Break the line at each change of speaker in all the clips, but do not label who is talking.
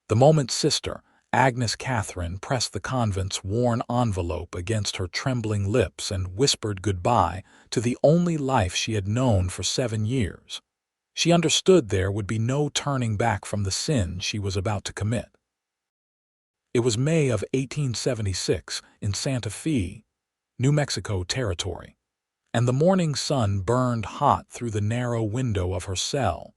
The moment sister, Agnes Katherine, pressed the convent's worn envelope against her trembling lips and whispered goodbye to the only life she had known for 7 years, she understood there would be no turning back from the sin she was about to commit. It was May of 1876 in Santa Fe, New Mexico territory, and the morning sun burned hot through the narrow window of her cell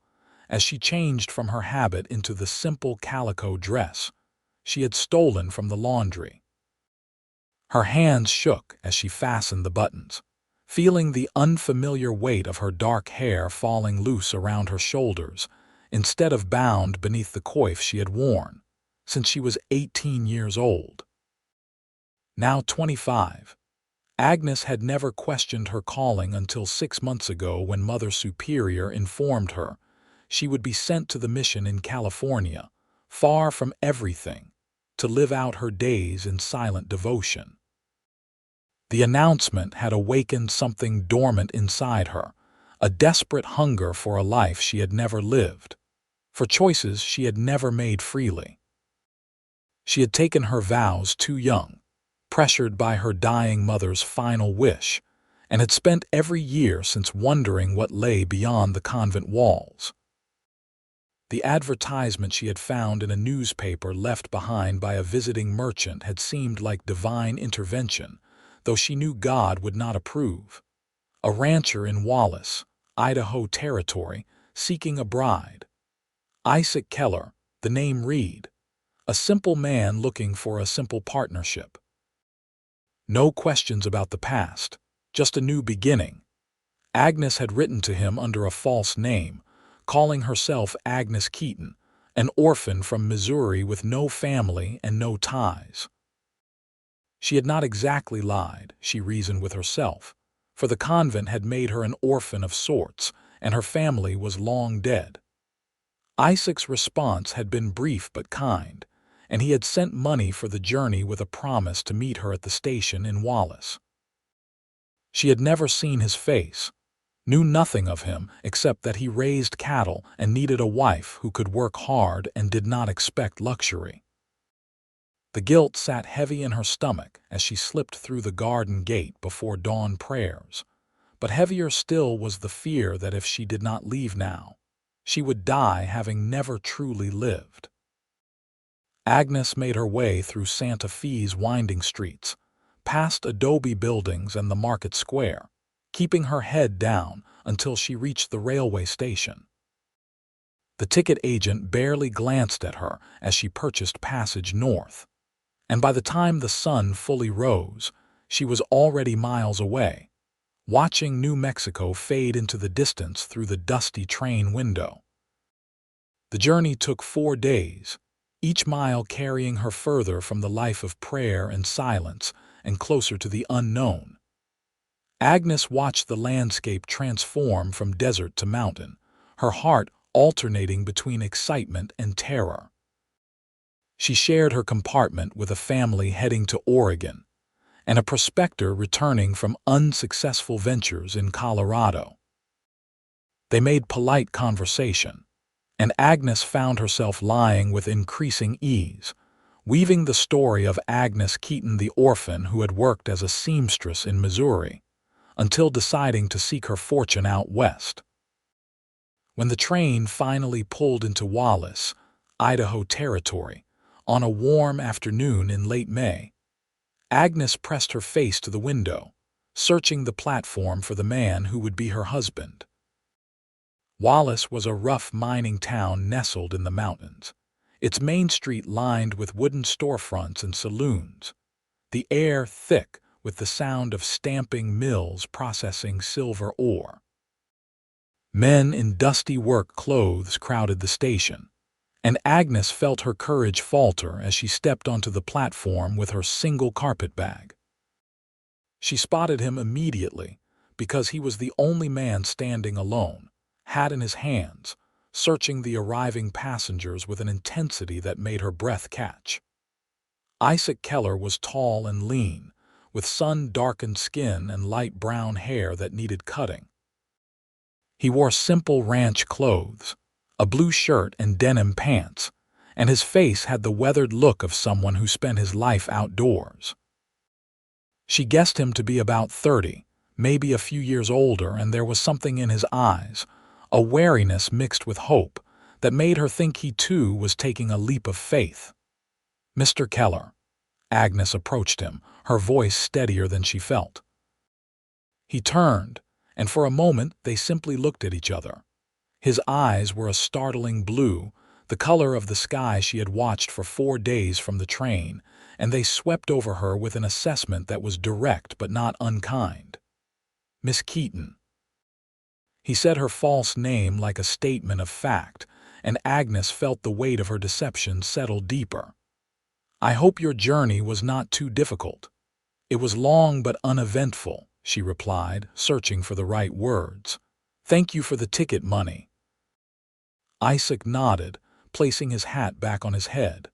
as she changed from her habit into the simple calico dress she had stolen from the laundry. Her hands shook as she fastened the buttons, feeling the unfamiliar weight of her dark hair falling loose around her shoulders instead of bound beneath the coif she had worn since she was 18 years old. Now 25, Agnes had never questioned her calling until 6 months ago when Mother Superior informed her she would be sent to the mission in California, far from everything, to live out her days in silent devotion. The announcement had awakened something dormant inside her, a desperate hunger for a life she had never lived, for choices she had never made freely. She had taken her vows too young, pressured by her dying mother's final wish, and had spent every year since wondering what lay beyond the convent walls. The advertisement she had found in a newspaper left behind by a visiting merchant had seemed like divine intervention, though she knew God would not approve. A rancher in Wallace, Idaho territory, seeking a bride. Isaac Keller, the name read. A simple man looking for a simple partnership. No questions about the past, just a new beginning. Agnes had written to him under a false name, calling herself Agnes Keaton, an orphan from Missouri with no family and no ties. She had not exactly lied, she reasoned with herself, for the convent had made her an orphan of sorts, and her family was long dead. Isaac's response had been brief but kind, and he had sent money for the journey with a promise to meet her at the station in Wallace. She had never seen his face, knew nothing of him except that he raised cattle and needed a wife who could work hard and did not expect luxury. The guilt sat heavy in her stomach as she slipped through the garden gate before dawn prayers, but heavier still was the fear that if she did not leave now, she would die having never truly lived. Agnes made her way through Santa Fe's winding streets, past adobe buildings and the market square, keeping her head down until she reached the railway station. The ticket agent barely glanced at her as she purchased passage north, and by the time the sun fully rose, she was already miles away, watching New Mexico fade into the distance through the dusty train window. The journey took 4 days, each mile carrying her further from the life of prayer and silence and closer to the unknown. Agnes watched the landscape transform from desert to mountain, her heart alternating between excitement and terror. She shared her compartment with a family heading to Oregon and a prospector returning from unsuccessful ventures in Colorado. They made polite conversation, and Agnes found herself lying with increasing ease, weaving the story of Agnes Keaton the orphan who had worked as a seamstress in Missouri, until deciding to seek her fortune out west. When the train finally pulled into Wallace, Idaho territory, on a warm afternoon in late May, Agnes pressed her face to the window, searching the platform for the man who would be her husband. Wallace was a rough mining town nestled in the mountains, its main street lined with wooden storefronts and saloons, the air thick with the sound of stamping mills processing silver ore. Men in dusty work clothes crowded the station, and Agnes felt her courage falter as she stepped onto the platform with her single carpetbag. She spotted him immediately because he was the only man standing alone, hat in his hands, searching the arriving passengers with an intensity that made her breath catch. Isaac Keller was tall and lean, with sun-darkened skin and light brown hair that needed cutting. He wore simple ranch clothes, a blue shirt and denim pants, and his face had the weathered look of someone who spent his life outdoors. She guessed him to be about 30, maybe a few years older, and there was something in his eyes, a wariness mixed with hope, that made her think he too was taking a leap of faith. "Mr. Keller." Agnes approached him, her voice steadier than she felt. He turned, and for a moment they simply looked at each other. His eyes were a startling blue, the color of the sky she had watched for 4 days from the train, and they swept over her with an assessment that was direct but not unkind. "Miss Keaton." He said her false name like a statement of fact, and Agnes felt the weight of her deception settle deeper. "I hope your journey was not too difficult." "It was long but uneventful," she replied, searching for the right words. "Thank you for the ticket money." Isaac nodded, placing his hat back on his head.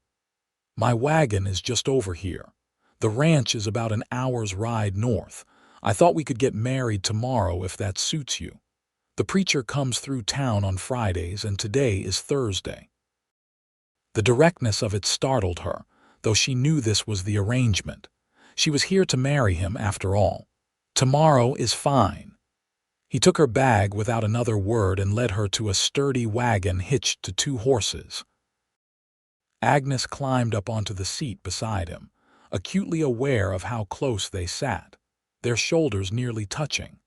"My wagon is just over here. The ranch is about an hour's ride north. I thought we could get married tomorrow if that suits you. The preacher comes through town on Fridays, and today is Thursday." The directness of it startled her, though she knew this was the arrangement. She was here to marry him, after all. "Tomorrow is fine." He took her bag without another word and led her to a sturdy wagon hitched to 2 horses. Agnes climbed up onto the seat beside him, acutely aware of how close they sat, their shoulders nearly touching.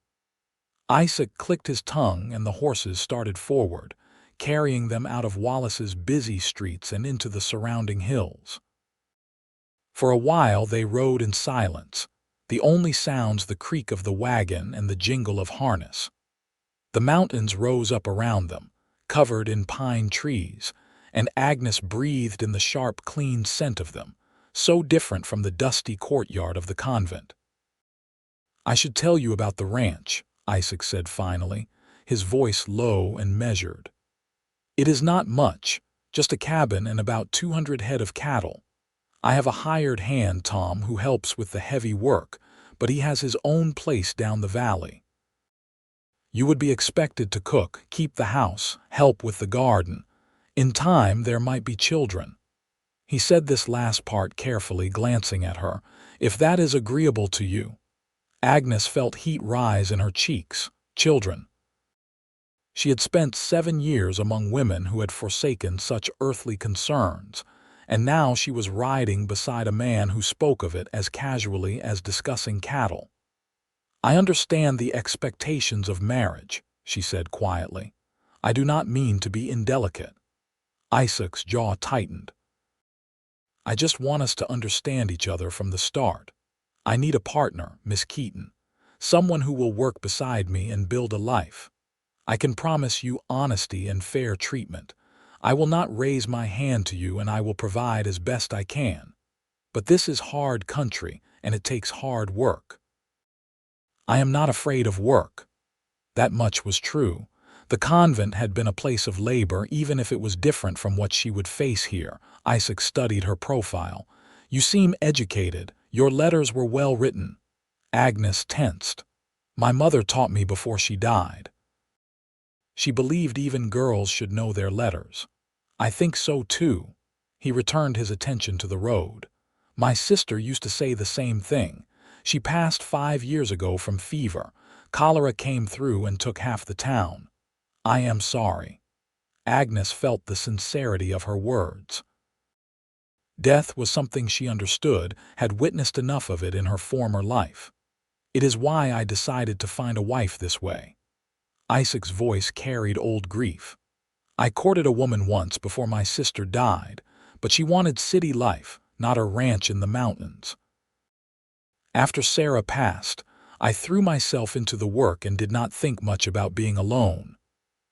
Isaac clicked his tongue and the horses started forward, carrying them out of Wallace's busy streets and into the surrounding hills. For a while they rode in silence, the only sounds the creak of the wagon and the jingle of harness. The mountains rose up around them, covered in pine trees, and Agnes breathed in the sharp, clean scent of them, so different from the dusty courtyard of the convent. "I should tell you about the ranch," Isaac said finally, his voice low and measured. "It is not much, just a cabin and about 200 head of cattle. I have a hired hand, Tom, who helps with the heavy work, but he has his own place down the valley. You would be expected to cook, keep the house, help with the garden. In time, there might be children." He said this last part carefully, glancing at her. "If that is agreeable to you." Agnes felt heat rise in her cheeks. Children. She had spent 7 years among women who had forsaken such earthly concerns, and now she was riding beside a man who spoke of it as casually as discussing cattle. "I understand the expectations of marriage," she said quietly. "I do not mean to be indelicate." Isaac's jaw tightened. "I just want us to understand each other from the start. I need a partner, Miss Keaton, someone who will work beside me and build a life. I can promise you honesty and fair treatment. I will not raise my hand to you, and I will provide as best I can. But this is hard country, and it takes hard work." "I am not afraid of work." That much was true. The convent had been a place of labor, even if it was different from what she would face here. Isaac studied her profile. "You seem educated. Your letters were well written." Agnes tensed. "My mother taught me before she died." She believed even girls should know their letters. "I think so too." He returned his attention to the road. "My sister used to say the same thing. She passed 5 years ago from fever. Cholera came through and took half the town. I am sorry." Agnes felt the sincerity of her words. Death was something she understood, had witnessed enough of it in her former life. "It is why I decided to find a wife this way." Isaac's voice carried old grief. "I courted a woman once before my sister died, but she wanted city life, not a ranch in the mountains. After Sarah passed, I threw myself into the work and did not think much about being alone.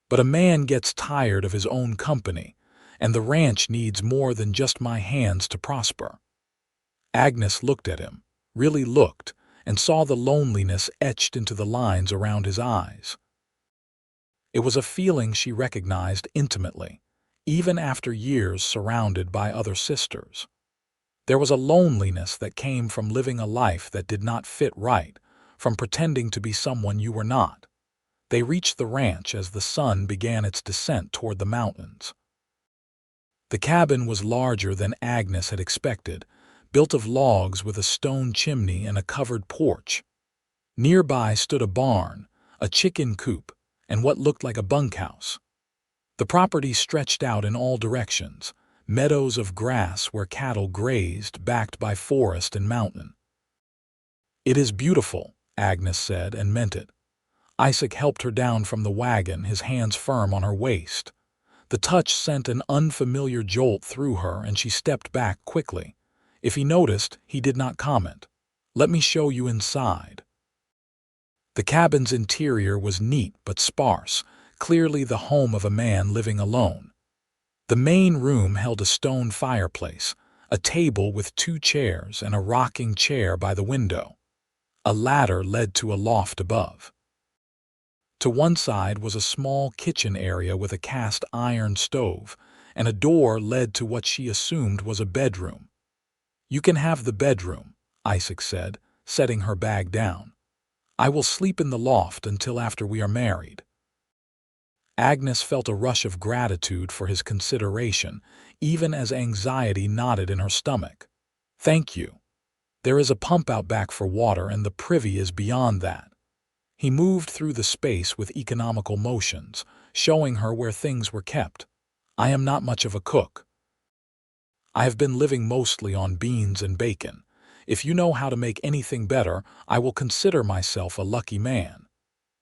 But a man gets tired of his own company, and the ranch needs more than just my hands to prosper." Agnes looked at him, really looked, and saw the loneliness etched into the lines around his eyes. It was a feeling she recognized intimately, even after years surrounded by other sisters. There was a loneliness that came from living a life that did not fit right, from pretending to be someone you were not. They reached the ranch as the sun began its descent toward the mountains. The cabin was larger than Agnes had expected, built of logs with a stone chimney and a covered porch. Nearby stood a barn, a chicken coop, and what looked like a bunkhouse. The property stretched out in all directions, meadows of grass where cattle grazed, backed by forest and mountain. "It is beautiful," Agnes said, and meant it. Isaac helped her down from the wagon, his hands firm on her waist. The touch sent an unfamiliar jolt through her, and she stepped back quickly. If he noticed, he did not comment. "Let me show you inside." The cabin's interior was neat but sparse, clearly the home of a man living alone. The main room held a stone fireplace, a table with 2 chairs, and a rocking chair by the window. A ladder led to a loft above. To one side was a small kitchen area with a cast iron stove, and a door led to what she assumed was a bedroom. "You can have the bedroom," Isaac said, setting her bag down. "I will sleep in the loft until after we are married." Agnes felt a rush of gratitude for his consideration, even as anxiety knotted in her stomach. "Thank you. There is a pump out back for water, and the privy is beyond that." He moved through the space with economical motions, showing her where things were kept. "I am not much of a cook. I have been living mostly on beans and bacon. If you know how to make anything better, I will consider myself a lucky man."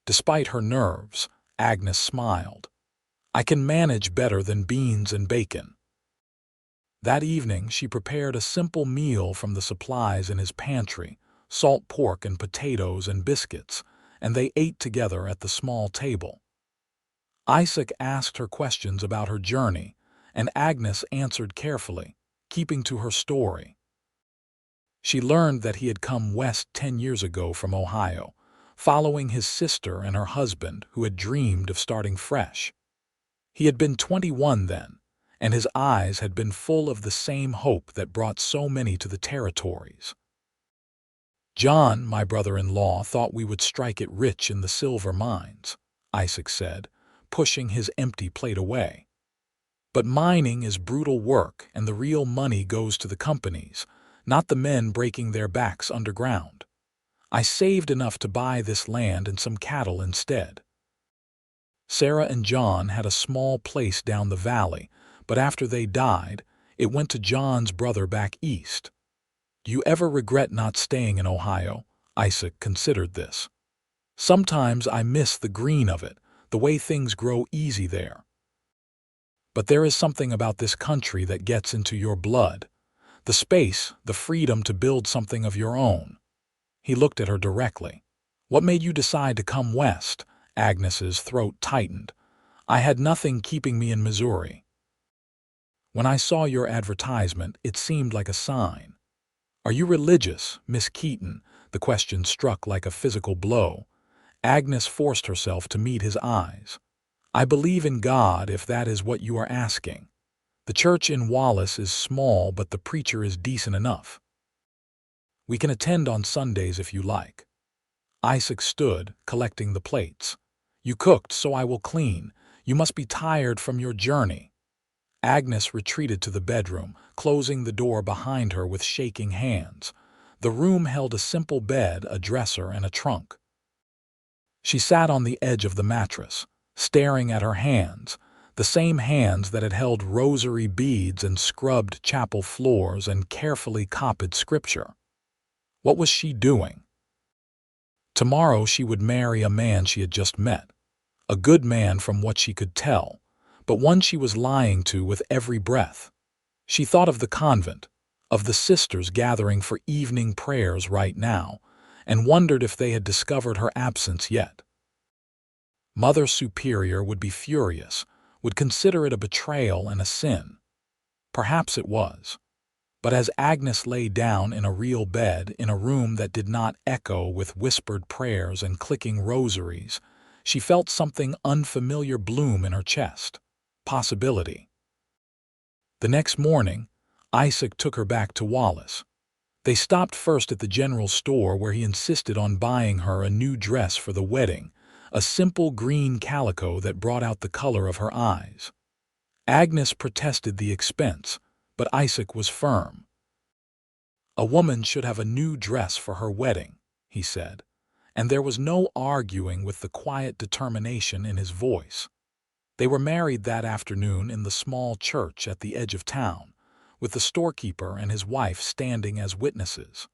Despite her nerves, Agnes smiled. "I can manage better than beans and bacon." That evening, she prepared a simple meal from the supplies in his pantry, salt pork and potatoes and biscuits, and they ate together at the small table. Isaac asked her questions about her journey, and Agnes answered carefully, keeping to her story. She learned that he had come west 10 years ago from Ohio, following his sister and her husband who had dreamed of starting fresh. He had been 21 then, and his eyes had been full of the same hope that brought so many to the territories. "John, my brother-in-law, thought we would strike it rich in the silver mines," Isaac said, pushing his empty plate away. "But mining is brutal work, and the real money goes to the companies, not the men breaking their backs underground. I saved enough to buy this land and some cattle instead." Sarah and John had a small place down the valley, but after they died, it went to John's brother back east. "Do you ever regret not staying in Ohio?" Isaac considered this. "Sometimes I miss the green of it, the way things grow easy there. But there is something about this country that gets into your blood. The space, the freedom to build something of your own." He looked at her directly. "What made you decide to come west?" Agnes's throat tightened. "I had nothing keeping me in Missouri. When I saw your advertisement, it seemed like a sign." "Are you religious, Miss Keaton?" The question struck like a physical blow. Agnes forced herself to meet his eyes. "I believe in God, if that is what you are asking. The church in Wallace is small, but the preacher is decent enough. We can attend on Sundays if you like." Isaac stood, collecting the plates. "You cooked, so I will clean. You must be tired from your journey." Agnes retreated to the bedroom, closing the door behind her with shaking hands. The room held a simple bed, a dresser, and a trunk. She sat on the edge of the mattress, staring at her hands, the same hands that had held rosary beads and scrubbed chapel floors and carefully copied scripture. What was she doing? Tomorrow she would marry a man she had just met. A good man from what she could tell, but one she was lying to with every breath. She thought of the convent, of the sisters gathering for evening prayers right now, and wondered if they had discovered her absence yet. Mother Superior would be furious, would consider it a betrayal and a sin. Perhaps it was. But as Agnes lay down in a real bed in a room that did not echo with whispered prayers and clicking rosaries, she felt something unfamiliar bloom in her chest. Possibility. The next morning, Isaac took her back to Wallace. They stopped first at the general store where he insisted on buying her a new dress for the wedding, a simple green calico that brought out the color of her eyes. Agnes protested the expense, but Isaac was firm. "A woman should have a new dress for her wedding," he said, and there was no arguing with the quiet determination in his voice. They were married that afternoon in the small church at the edge of town, with the storekeeper and his wife standing as witnesses.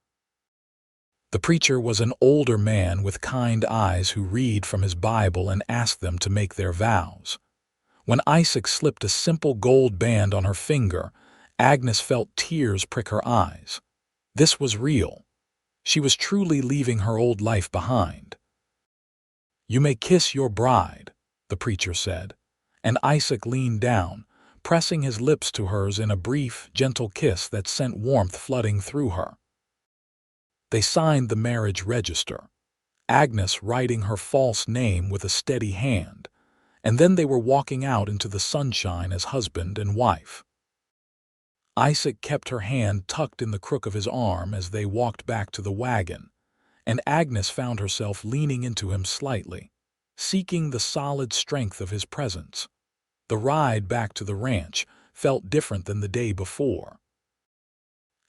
The preacher was an older man with kind eyes who read from his Bible and asked them to make their vows. When Isaac slipped a simple gold band on her finger, Agnes felt tears prick her eyes. This was real. She was truly leaving her old life behind. "You may kiss your bride," the preacher said, and Isaac leaned down, pressing his lips to hers in a brief, gentle kiss that sent warmth flooding through her. They signed the marriage register, Agnes writing her false name with a steady hand, and then they were walking out into the sunshine as husband and wife. Isaac kept her hand tucked in the crook of his arm as they walked back to the wagon, and Agnes found herself leaning into him slightly, seeking the solid strength of his presence. The ride back to the ranch felt different than the day before.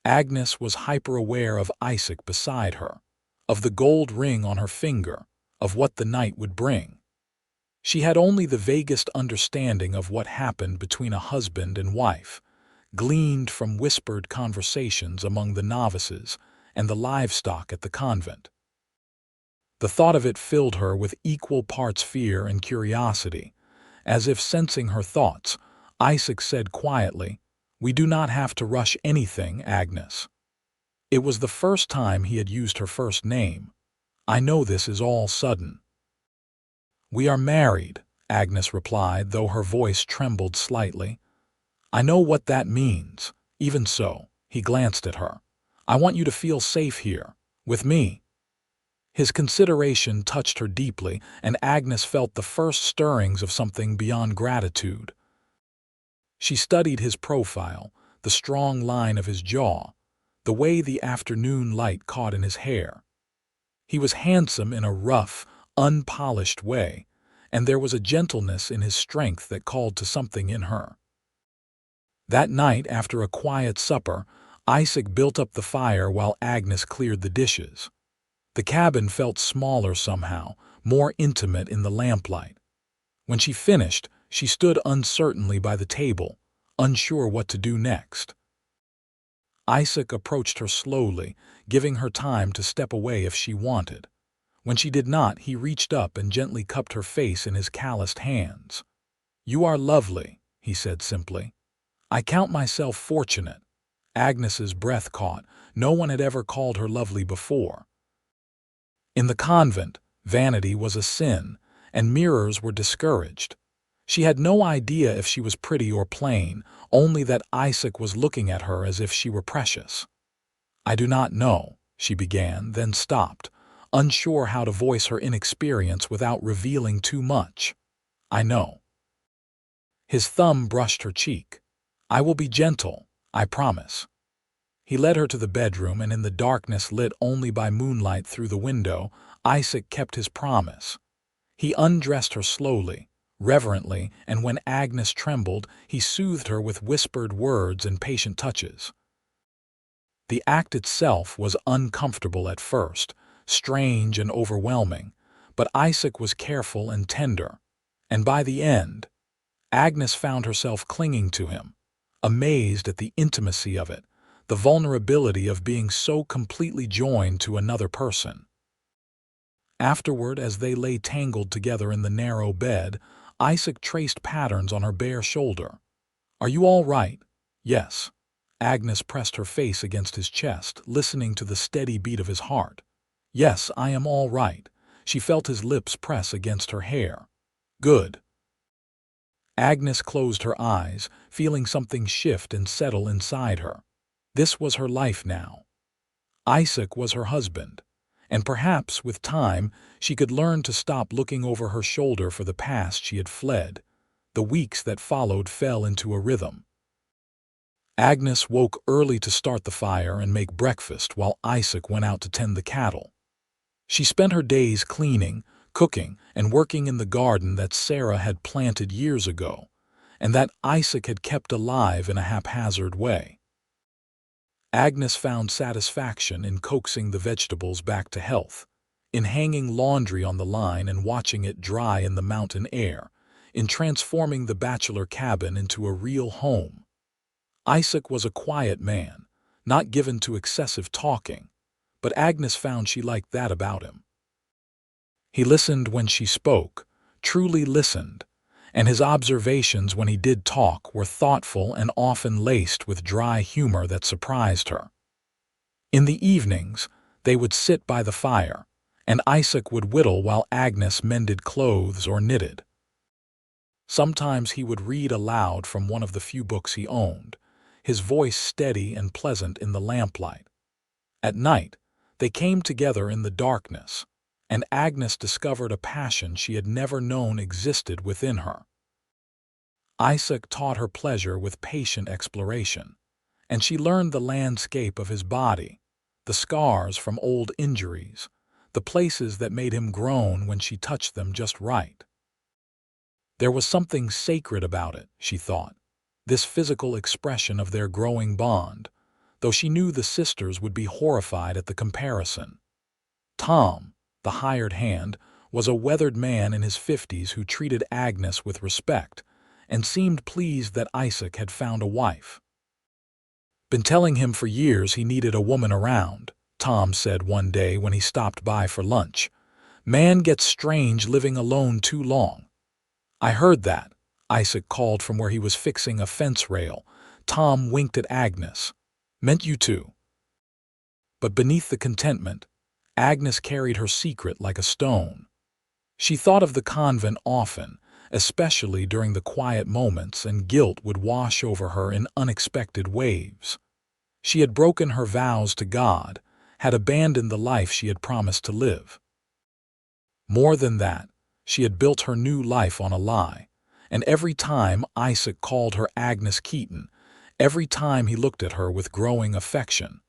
Agnes was hyper-aware of Isaac beside her, of the gold ring on her finger, of what the night would bring. She had only the vaguest understanding of what happened between a husband and wife, gleaned from whispered conversations among the novices and the livestock at the convent. The thought of it filled her with equal parts fear and curiosity. As if sensing her thoughts, Isaac said quietly, "We do not have to rush anything, Agnes." It was the first time he had used her first name. "I know this is all sudden." "We are married," Agnes replied, though her voice trembled slightly. "I know what that means. Even so," he glanced at her, "I want you to feel safe here, with me." His consideration touched her deeply, and Agnes felt the first stirrings of something beyond gratitude. She studied his profile, the strong line of his jaw, the way the afternoon light caught in his hair. He was handsome in a rough, unpolished way, and there was a gentleness in his strength that called to something in her. That night, after a quiet supper, Isaac built up the fire while Agnes cleared the dishes. The cabin felt smaller somehow, more intimate in the lamplight. When she finished, she stood uncertainly by the table, unsure what to do next. Isaac approached her slowly, giving her time to step away if she wanted. When she did not, he reached up and gently cupped her face in his calloused hands. "You are lovely," he said simply. "I count myself fortunate." Agnes's breath caught. No one had ever called her lovely before. In the convent, vanity was a sin, and mirrors were discouraged. She had no idea if she was pretty or plain, only that Isaac was looking at her as if she were precious. "I do not know," she began, then stopped, unsure how to voice her inexperience without revealing too much. "I know." His thumb brushed her cheek. "I will be gentle, I promise." He led her to the bedroom, and in the darkness lit only by moonlight through the window, Isaac kept his promise. He undressed her slowly, reverently, and when Agnes trembled, he soothed her with whispered words and patient touches. The act itself was uncomfortable at first, strange and overwhelming, but Isaac was careful and tender, and by the end, Agnes found herself clinging to him, amazed at the intimacy of it, the vulnerability of being so completely joined to another person. Afterward, as they lay tangled together in the narrow bed, Isaac traced patterns on her bare shoulder. "Are you all right?" "Yes." Agnes pressed her face against his chest, listening to the steady beat of his heart. "Yes, I am all right." She felt his lips press against her hair. "Good." Agnes closed her eyes, feeling something shift and settle inside her. This was her life now. Isaac was her husband, and perhaps, with time, she could learn to stop looking over her shoulder for the past she had fled. The weeks that followed fell into a rhythm. Agnes woke early to start the fire and make breakfast while Isaac went out to tend the cattle. She spent her days cleaning, cooking, and working in the garden that Sarah had planted years ago, and that Isaac had kept alive in a haphazard way. Agnes found satisfaction in coaxing the vegetables back to health, in hanging laundry on the line and watching it dry in the mountain air, in transforming the bachelor cabin into a real home. Isaac was a quiet man, not given to excessive talking, but Agnes found she liked that about him. He listened when she spoke, truly listened, and his observations when he did talk were thoughtful and often laced with dry humor that surprised her. In the evenings, they would sit by the fire, and Isaac would whittle while Agnes mended clothes or knitted. Sometimes he would read aloud from one of the few books he owned, his voice steady and pleasant in the lamplight. At night, they came together in the darkness, and Agnes discovered a passion she had never known existed within her. Isaac taught her pleasure with patient exploration, and she learned the landscape of his body, the scars from old injuries, the places that made him groan when she touched them just right. There was something sacred about it, she thought, this physical expression of their growing bond, though she knew the sisters would be horrified at the comparison. Tom, the hired hand, was a weathered man in his 50s who treated Agnes with respect and seemed pleased that Isaac had found a wife. "Been telling him for years he needed a woman around," Tom said one day when he stopped by for lunch. "Man gets strange living alone too long." "I heard that," Isaac called from where he was fixing a fence rail. Tom winked at Agnes. "Meant you too." But beneath the contentment, Agnes carried her secret like a stone. She thought of the convent often, especially during the quiet moments, and guilt would wash over her in unexpected waves. She had broken her vows to God, had abandoned the life she had promised to live. More than that, she had built her new life on a lie, and every time Isaac called her Agnes Keaton, every time he looked at her with growing affection,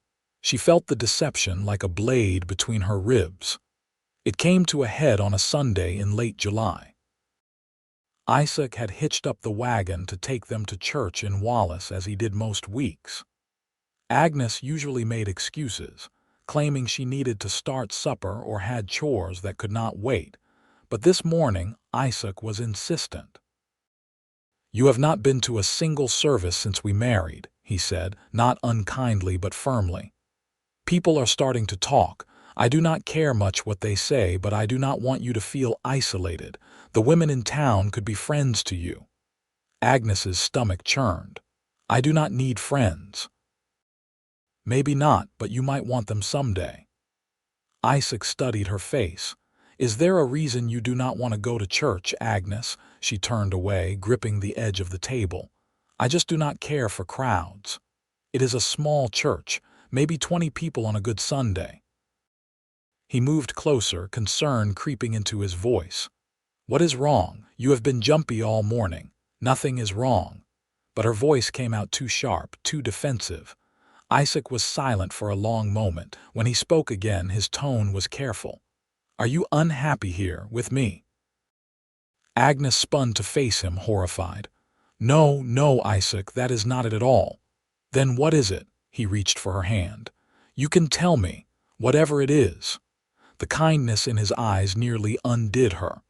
she felt the deception like a blade between her ribs. It came to a head on a Sunday in late July. Isaac had hitched up the wagon to take them to church in Wallace as he did most weeks. Agnes usually made excuses, claiming she needed to start supper or had chores that could not wait, but this morning Isaac was insistent. "You have not been to a single service since we married," he said, not unkindly but firmly. "People are starting to talk. I do not care much what they say, but I do not want you to feel isolated. The women in town could be friends to you." Agnes's stomach churned. "I do not need friends." "Maybe not, but you might want them someday." Isaac studied her face. "Is there a reason you do not want to go to church, Agnes?" She turned away, gripping the edge of the table. "I just do not care for crowds. It is a small church, maybe 20 people on a good Sunday." He moved closer, concern creeping into his voice. "What is wrong? You have been jumpy all morning." "Nothing is wrong." But her voice came out too sharp, too defensive. Isaac was silent for a long moment. When he spoke again, his tone was careful. "Are you unhappy here, with me?" Agnes spun to face him, horrified. "No, no, Isaac, that is not it at all." "Then what is it?" He reached for her hand. "You can tell me, whatever it is." The kindness in his eyes nearly undid her.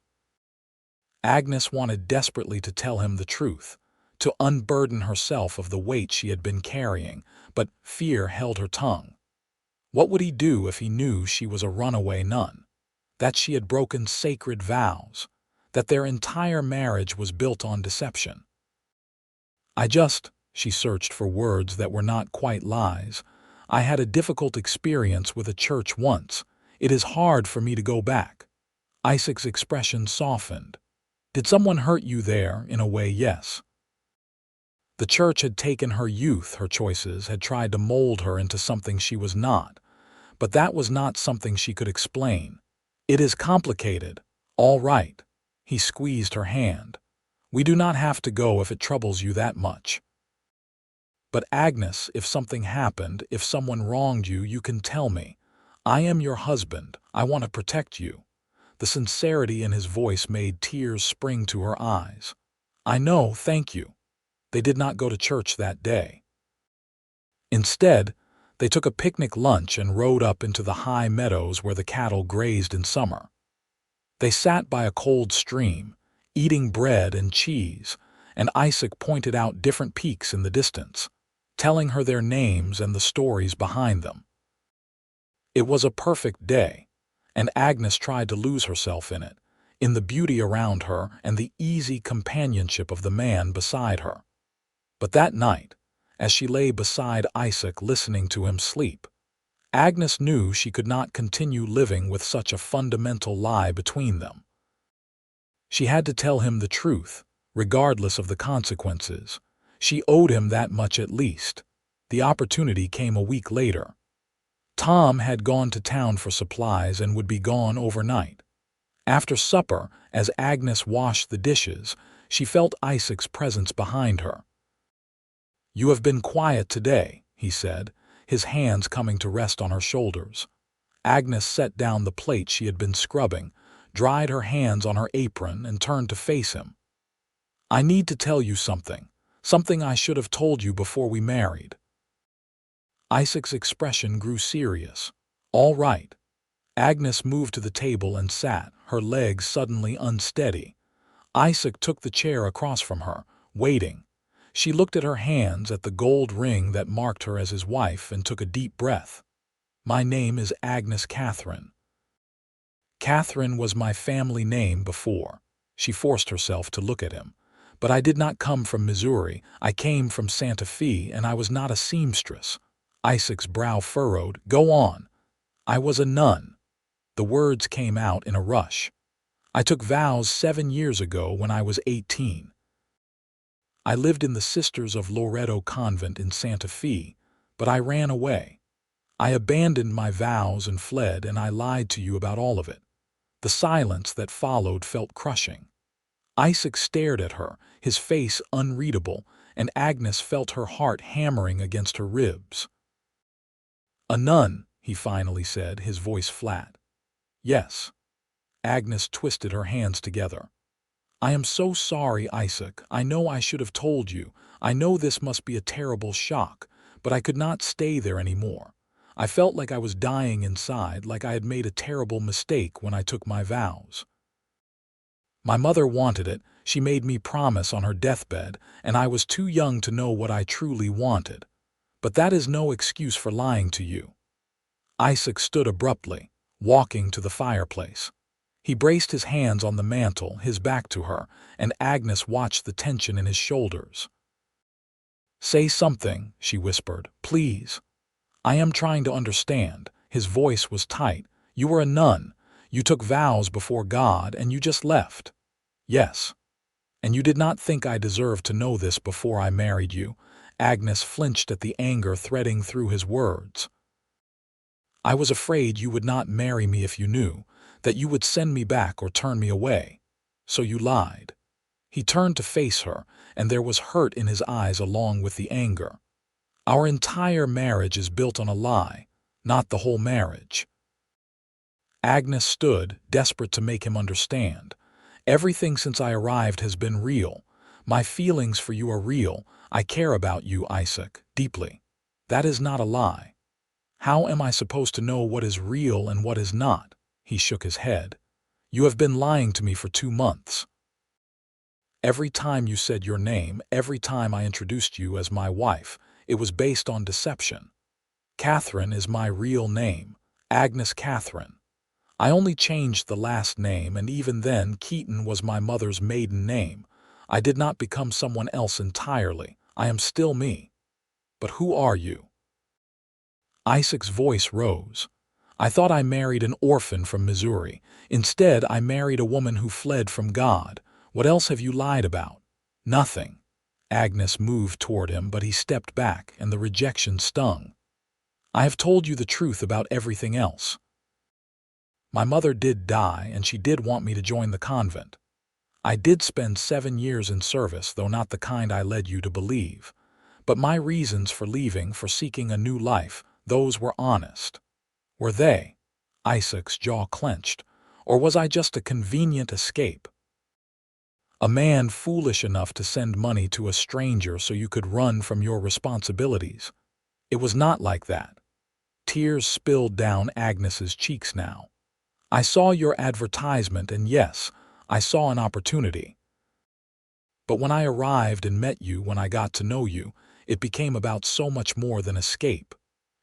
Agnes wanted desperately to tell him the truth, to unburden herself of the weight she had been carrying, but fear held her tongue. What would he do if he knew she was a runaway nun, that she had broken sacred vows, that their entire marriage was built on deception? She searched for words that were not quite lies. "I had a difficult experience with a church once. It is hard for me to go back." Isaac's expression softened. "Did someone hurt you there? In a way, yes." The church had taken her youth, her choices, had tried to mold her into something she was not. But that was not something she could explain. "It is complicated." "All right." He squeezed her hand. "We do not have to go if it troubles you that much." "But Agnes, if something happened, if someone wronged you, you can tell me. I am your husband. I want to protect you." The sincerity in his voice made tears spring to her eyes. "I know, thank you." They did not go to church that day. Instead, they took a picnic lunch and rode up into the high meadows where the cattle grazed in summer. They sat by a cold stream, eating bread and cheese, and Isaac pointed out different peaks in the distance, telling her their names and the stories behind them. It was a perfect day, and Agnes tried to lose herself in it, in the beauty around her and the easy companionship of the man beside her. But that night, as she lay beside Isaac listening to him sleep, Agnes knew she could not continue living with such a fundamental lie between them. She had to tell him the truth, regardless of the consequences. She owed him that much at least. The opportunity came a week later. Tom had gone to town for supplies and would be gone overnight. After supper, as Agnes washed the dishes, she felt Isaac's presence behind her. "You have been quiet today," he said, his hands coming to rest on her shoulders. Agnes set down the plate she had been scrubbing, dried her hands on her apron, and turned to face him. "I need to tell you something I should have told you before we married." Isaac's expression grew serious. "All right." Agnes moved to the table and sat, her legs suddenly unsteady. Isaac took the chair across from her, waiting. She looked at her hands, at the gold ring that marked her as his wife, and took a deep breath. "My name is Agnes Katherine." Katherine was my family name before. She forced herself to look at him. "But I did not come from Missouri. I came from Santa Fe, and I was not a seamstress." Isaac's brow furrowed. "Go on." "I was a nun." The words came out in a rush. "I took vows 7 years ago when I was 18. I lived in the Sisters of Loretto convent in Santa Fe, but I ran away. I abandoned my vows and fled, and I lied to you about all of it." The silence that followed felt crushing. Isaac stared at her, his face unreadable, and Agnes felt her heart hammering against her ribs. "A nun," he finally said, his voice flat. "Yes." Agnes twisted her hands together. "I am so sorry, Isaac. I know I should have told you. I know this must be a terrible shock, but I could not stay there anymore. I felt like I was dying inside, like I had made a terrible mistake when I took my vows. My mother wanted it. She made me promise on her deathbed, and I was too young to know what I truly wanted. But that is no excuse for lying to you." Isaac stood abruptly, walking to the fireplace. He braced his hands on the mantel, his back to her, and Agnes watched the tension in his shoulders. "Say something," she whispered. "Please." "I am trying to understand." His voice was tight. "You were a nun. You took vows before God, and you just left." "Yes." "And you did not think I deserved to know this before I married you." Agnes flinched at the anger threading through his words. "I was afraid you would not marry me if you knew, that you would send me back or turn me away. So you lied." He turned to face her, and there was hurt in his eyes along with the anger. "Our entire marriage is built on a lie, not the whole marriage." Agnes stood, desperate to make him understand. "Everything since I arrived has been real. My feelings for you are real. I care about you, Isaac, deeply. That is not a lie. How am I supposed to know what is real and what is not?" He shook his head. "You have been lying to me for 2 months. Every time you said your name, every time I introduced you as my wife, it was based on deception. Katherine is my real name, Agnes Katherine. I only changed the last name, and even then Keaton was my mother's maiden name. I did not become someone else entirely. I am still me. But who are you?" Isaac's voice rose. "I thought I married an orphan from Missouri. Instead, I married a woman who fled from God. What else have you lied about?" "Nothing." Agnes moved toward him, but he stepped back, and the rejection stung. "I have told you the truth about everything else. My mother did die, and she did want me to join the convent. I did spend 7 years in service, though not the kind I led you to believe. But my reasons for leaving, for seeking a new life, those were honest. Were they?" Isaac's jaw clenched. "Or was I just a convenient escape?" A man foolish enough to send money to a stranger so you could run from your responsibilities. It was not like that. Tears spilled down Agnes's cheeks now. I saw your advertisement, and yes, I saw an opportunity. But when I arrived and met you, when I got to know you, it became about so much more than escape.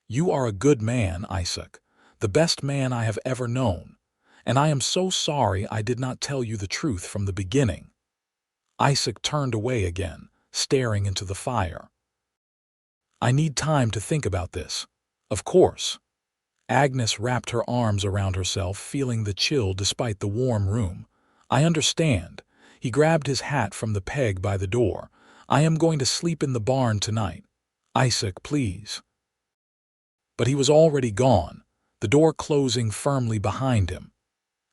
You are a good man, Isaac, the best man I have ever known, and I am so sorry I did not tell you the truth from the beginning. Isaac turned away again, staring into the fire. I need time to think about this. Of course. Agnes wrapped her arms around herself, feeling the chill despite the warm room. I understand. He grabbed his hat from the peg by the door. I am going to sleep in the barn tonight. Isaac, please. But he was already gone, the door closing firmly behind him.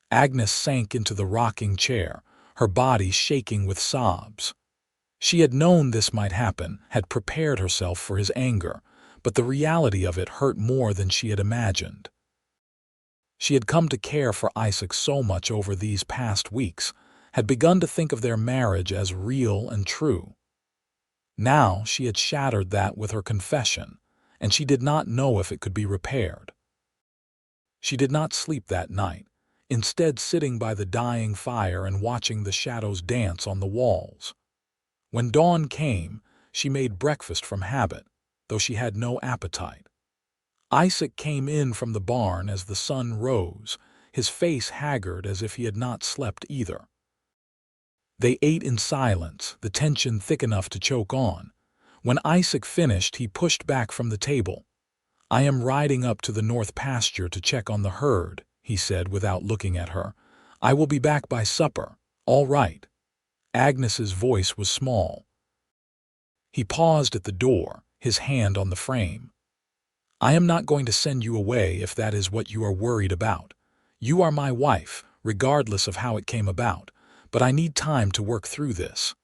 Agnes sank into the rocking chair, her body shaking with sobs. She had known this might happen, had prepared herself for his anger, but the reality of it hurt more than she had imagined. She had come to care for Isaac so much over these past weeks, had begun to think of their marriage as real and true. Now she had shattered that with her confession, and she did not know if it could be repaired. She did not sleep that night, instead sitting by the dying fire and watching the shadows dance on the walls. When dawn came, she made breakfast from habit, though she had no appetite. Isaac came in from the barn as the sun rose, his face haggard as if he had not slept either. They ate in silence, the tension thick enough to choke on. When Isaac finished, he pushed back from the table. I am riding up to the north pasture to check on the herd, he said without looking at her. I will be back by supper. All right. Agnes's voice was small. He paused at the door, his hand on the frame. I am not going to send you away if that is what you are worried about. You are my wife, regardless of how it came about, but I need time to work through this.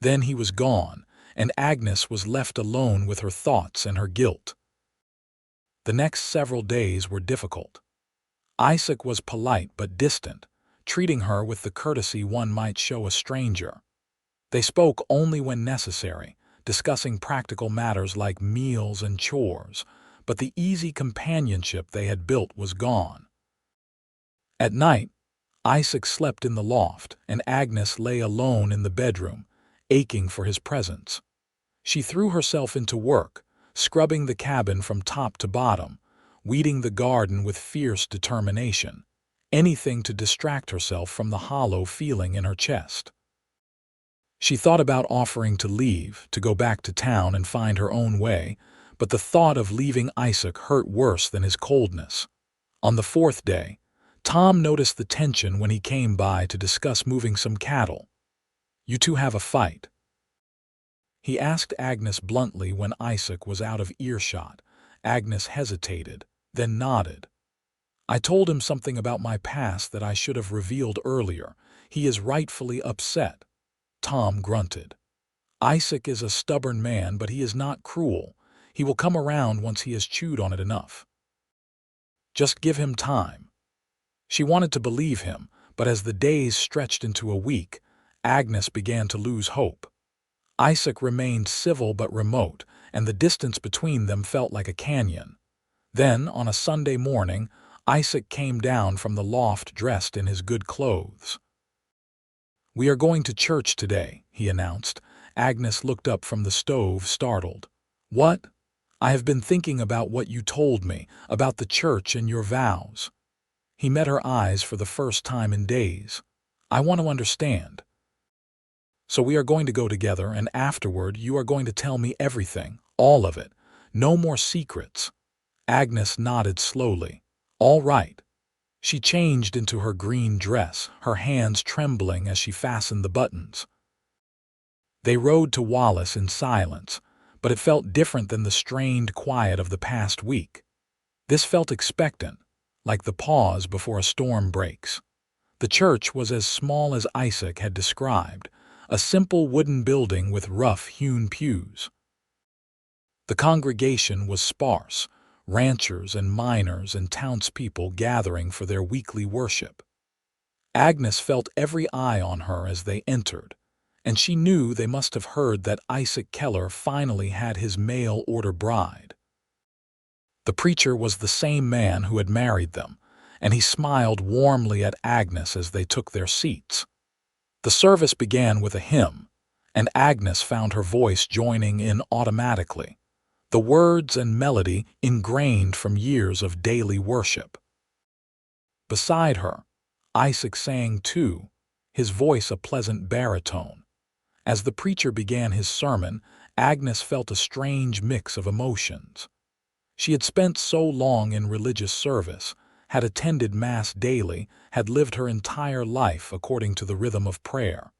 Then he was gone, and Agnes was left alone with her thoughts and her guilt. The next several days were difficult. Isaac was polite but distant, treating her with the courtesy one might show a stranger. They spoke only when necessary, discussing practical matters like meals and chores, but the easy companionship they had built was gone. At night, Isaac slept in the loft, and Agnes lay alone in the bedroom, aching for his presence. She threw herself into work, scrubbing the cabin from top to bottom, weeding the garden with fierce determination, anything to distract herself from the hollow feeling in her chest. She thought about offering to leave, to go back to town and find her own way, but the thought of leaving Isaac hurt worse than his coldness. On the fourth day, Tom noticed the tension when he came by to discuss moving some cattle. You two have a fight? He asked Agnes bluntly when Isaac was out of earshot. Agnes hesitated, then nodded. I told him something about my past that I should have revealed earlier. He is rightfully upset. Tom grunted. Isaac is a stubborn man, but he is not cruel. He will come around once he has chewed on it enough. Just give him time. She wanted to believe him, but as the days stretched into a week, Agnes began to lose hope. Isaac remained civil but remote, and the distance between them felt like a canyon. Then, on a Sunday morning, Isaac came down from the loft dressed in his good clothes. We are going to church today, he announced. Agnes looked up from the stove, startled. What? I have been thinking about what you told me, about the church and your vows. He met her eyes for the first time in days. I want to understand. So we are going to go together, and afterward you are going to tell me everything, all of it. No more secrets. Agnes nodded slowly. All right. She changed into her green dress, her hands trembling as she fastened the buttons. They rode to Wallace in silence, but it felt different than the strained quiet of the past week. This felt expectant, like the pause before a storm breaks. The church was as small as Isaac had described, a simple wooden building with rough-hewn pews. The congregation was sparse, ranchers and miners and townspeople gathering for their weekly worship. Agnes felt every eye on her as they entered, and she knew they must have heard that Isaac Keller finally had his mail-order bride. The preacher was the same man who had married them, and he smiled warmly at Agnes as they took their seats. The service began with a hymn, and Agnes found her voice joining in automatically, the words and melody ingrained from years of daily worship. Beside her, Isaac sang too, his voice a pleasant baritone. As the preacher began his sermon, Agnes felt a strange mix of emotions. She had spent so long in religious service, had attended Mass daily, had lived her entire life according to the rhythm of prayer.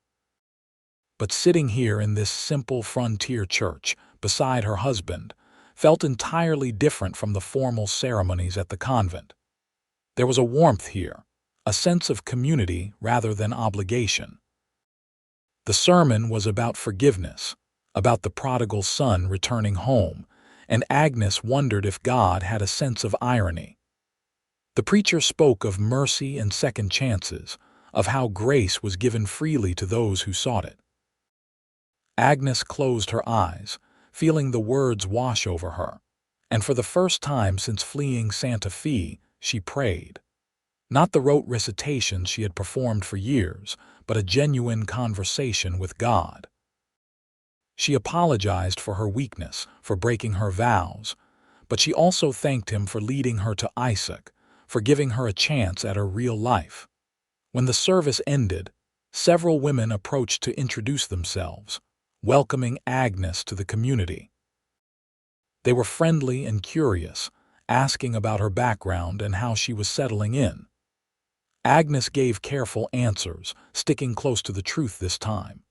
But sitting here in this simple frontier church, beside her husband, felt entirely different from the formal ceremonies at the convent. There was a warmth here, a sense of community rather than obligation. The sermon was about forgiveness, about the prodigal son returning home, and Agnes wondered if God had a sense of irony. The preacher spoke of mercy and second chances, of how grace was given freely to those who sought it. Agnes closed her eyes, feeling the words wash over her, and for the first time since fleeing Santa Fe, she prayed. Not the rote recitations she had performed for years, but a genuine conversation with God. She apologized for her weakness, for breaking her vows, but she also thanked him for leading her to Isaac, for giving her a chance at her real life. When the service ended, several women approached to introduce themselves, welcoming Agnes to the community. They were friendly and curious, asking about her background and how she was settling in. Agnes gave careful answers, sticking close to the truth this time.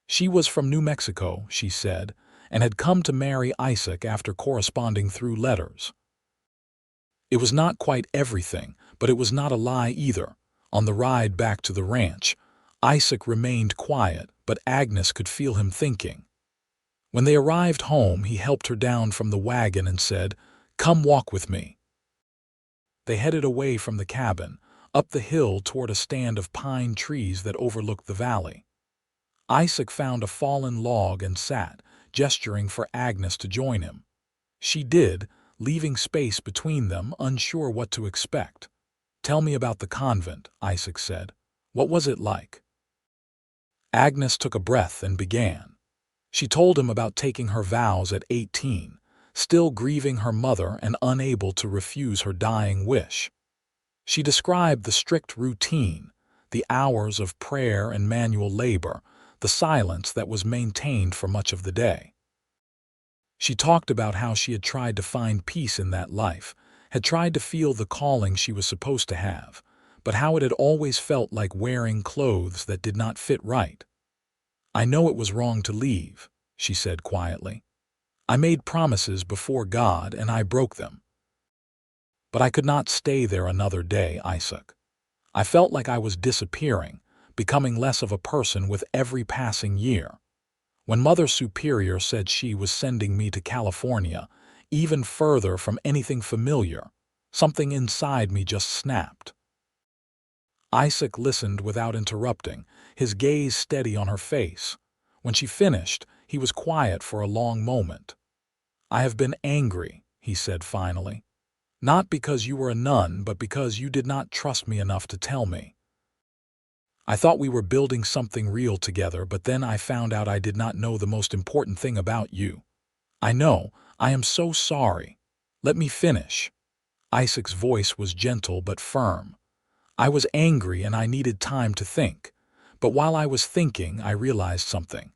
She was from New Mexico, she said, and had come to marry Isaac after corresponding through letters. It was not quite everything, but it was not a lie either. On the ride back to the ranch, Isaac remained quiet, but Agnes could feel him thinking. When they arrived home, he helped her down from the wagon and said, "Come walk with me." They headed away from the cabin, up the hill toward a stand of pine trees that overlooked the valley. Isaac found a fallen log and sat, gesturing for Agnes to join him. She did, leaving space between them, unsure what to expect. "Tell me about the convent," Isaac said. "What was it like?" Agnes took a breath and began. She told him about taking her vows at 18, still grieving her mother and unable to refuse her dying wish. She described the strict routine, the hours of prayer and manual labor, the silence that was maintained for much of the day. She talked about how she had tried to find peace in that life, had tried to feel the calling she was supposed to have, but how it had always felt like wearing clothes that did not fit right. "I know it was wrong to leave," she said quietly. "I made promises before God and I broke them. But I could not stay there another day, Isaac. I felt like I was disappearing, becoming less of a person with every passing year. When Mother Superior said she was sending me to California, even further from anything familiar, something inside me just snapped." Isaac listened without interrupting, his gaze steady on her face. When she finished, he was quiet for a long moment. "I have been angry," he said finally. "Not because you were a nun, but because you did not trust me enough to tell me. I thought we were building something real together, but then I found out I did not know the most important thing about you. I know, I am so sorry. Let me finish." Isaac's voice was gentle but firm. "I was angry and I needed time to think. But while I was thinking, I realized something.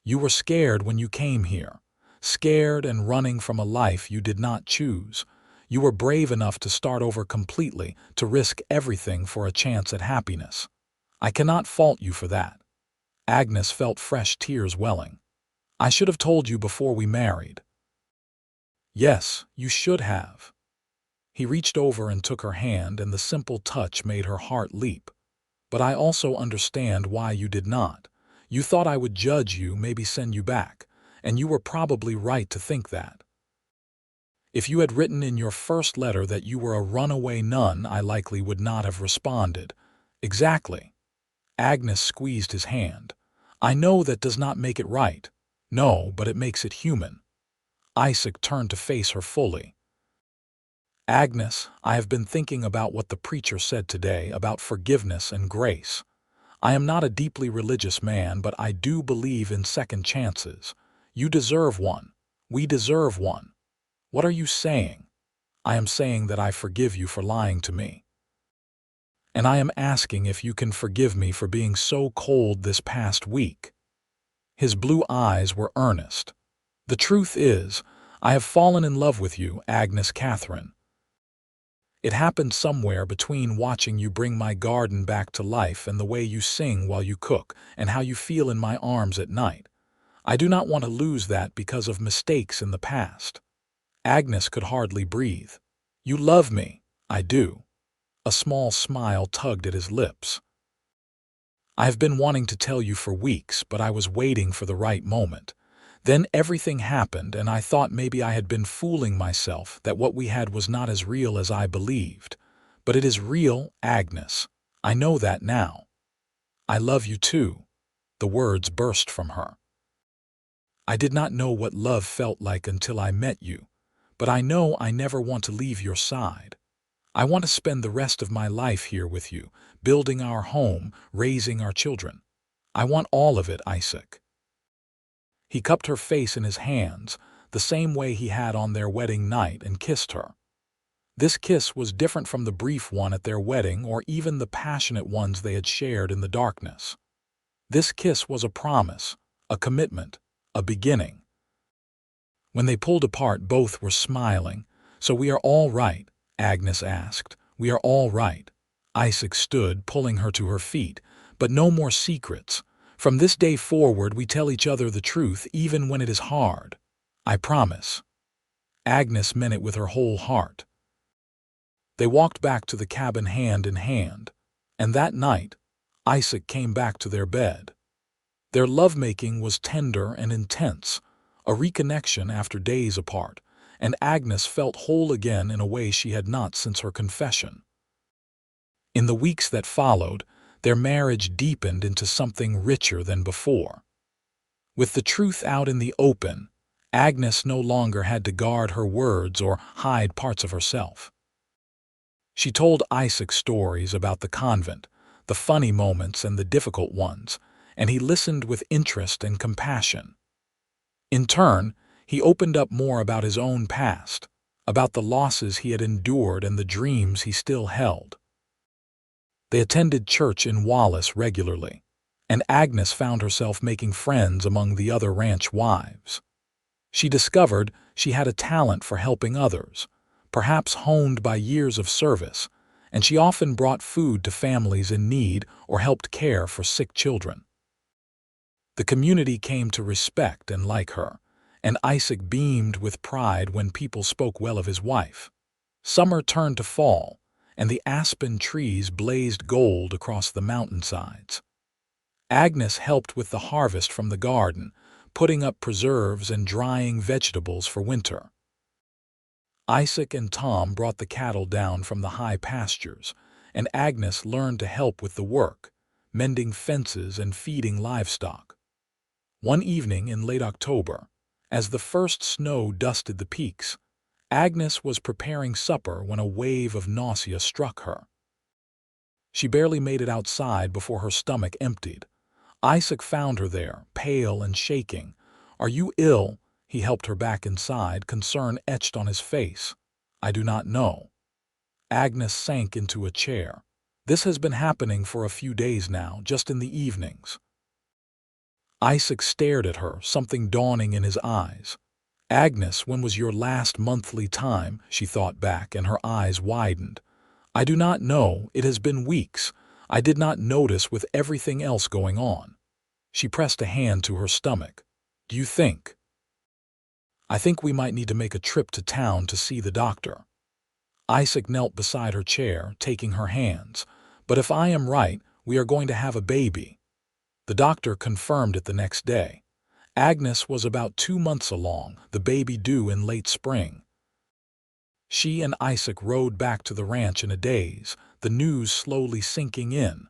You were scared when you came here. Scared and running from a life you did not choose. You were brave enough to start over completely, to risk everything for a chance at happiness. I cannot fault you for that." Agnes felt fresh tears welling. "I should have told you before we married." "Yes, you should have." He reached over and took her hand, and the simple touch made her heart leap. "But I also understand why you did not. You thought I would judge you, maybe send you back, and you were probably right to think that. If you had written in your first letter that you were a runaway nun, I likely would not have responded. Exactly. Agnes squeezed his hand. I know that does not make it right. No, but it makes it human. Isaac turned to face her fully. Agnes, I have been thinking about what the preacher said today about forgiveness and grace. I am not a deeply religious man, but I do believe in second chances. You deserve one. We deserve one. What are you saying? I am saying that I forgive you for lying to me. And I am asking if you can forgive me for being so cold this past week. His blue eyes were earnest. The truth is, I have fallen in love with you, Agnes Katherine. It happened somewhere between watching you bring my garden back to life and the way you sing while you cook and how you feel in my arms at night. I do not want to lose that because of mistakes in the past. Agnes could hardly breathe. You love me. I do. A small smile tugged at his lips. I have been wanting to tell you for weeks, but I was waiting for the right moment. Then everything happened, and I thought maybe I had been fooling myself, that what we had was not as real as I believed. But it is real, Agnes. I know that now. I love you too. The words burst from her. I did not know what love felt like until I met you, but I know I never want to leave your side. I want to spend the rest of my life here with you, building our home, raising our children. I want all of it, Isaac. He cupped her face in his hands, the same way he had on their wedding night, and kissed her. This kiss was different from the brief one at their wedding or even the passionate ones they had shared in the darkness. This kiss was a promise, a commitment, a beginning. When they pulled apart, both were smiling. So we are all right, Agnes asked. We are all right. Isaac stood, pulling her to her feet. But no more secrets. From this day forward, we tell each other the truth, even when it is hard. I promise. Agnes meant it with her whole heart. They walked back to the cabin hand in hand. And that night, Isaac came back to their bed. Their lovemaking was tender and intense, a reconnection after days apart, and Agnes felt whole again in a way she had not since her confession. In the weeks that followed, their marriage deepened into something richer than before. With the truth out in the open, Agnes no longer had to guard her words or hide parts of herself. She told Isaac stories about the convent, the funny moments and the difficult ones, and he listened with interest and compassion. In turn, he opened up more about his own past, about the losses he had endured and the dreams he still held. They attended church in Wallace regularly, and Agnes found herself making friends among the other ranch wives. She discovered she had a talent for helping others, perhaps honed by years of service, and she often brought food to families in need or helped care for sick children. The community came to respect and like her, and Isaac beamed with pride when people spoke well of his wife. Summer turned to fall, and the aspen trees blazed gold across the mountainsides. Agnes helped with the harvest from the garden, putting up preserves and drying vegetables for winter. Isaac and Tom brought the cattle down from the high pastures, and Agnes learned to help with the work, mending fences and feeding livestock. One evening in late October, as the first snow dusted the peaks, Agnes was preparing supper when a wave of nausea struck her. She barely made it outside before her stomach emptied. Isaac found her there, pale and shaking. "Are you ill?" He helped her back inside, concern etched on his face. "I do not know." Agnes sank into a chair. "This has been happening for a few days now, just in the evenings." Isaac stared at her, something dawning in his eyes. "Agnes, when was your last monthly time?" She thought back, and her eyes widened. "I do not know. It has been weeks. I did not notice with everything else going on." She pressed a hand to her stomach. "Do you think?" "I think we might need to make a trip to town to see the doctor." Isaac knelt beside her chair, taking her hands. "But if I am right, we are going to have a baby." The doctor confirmed it the next day. Agnes was about 2 months along, the baby due in late spring. She and Isaac rode back to the ranch in a daze, the news slowly sinking in.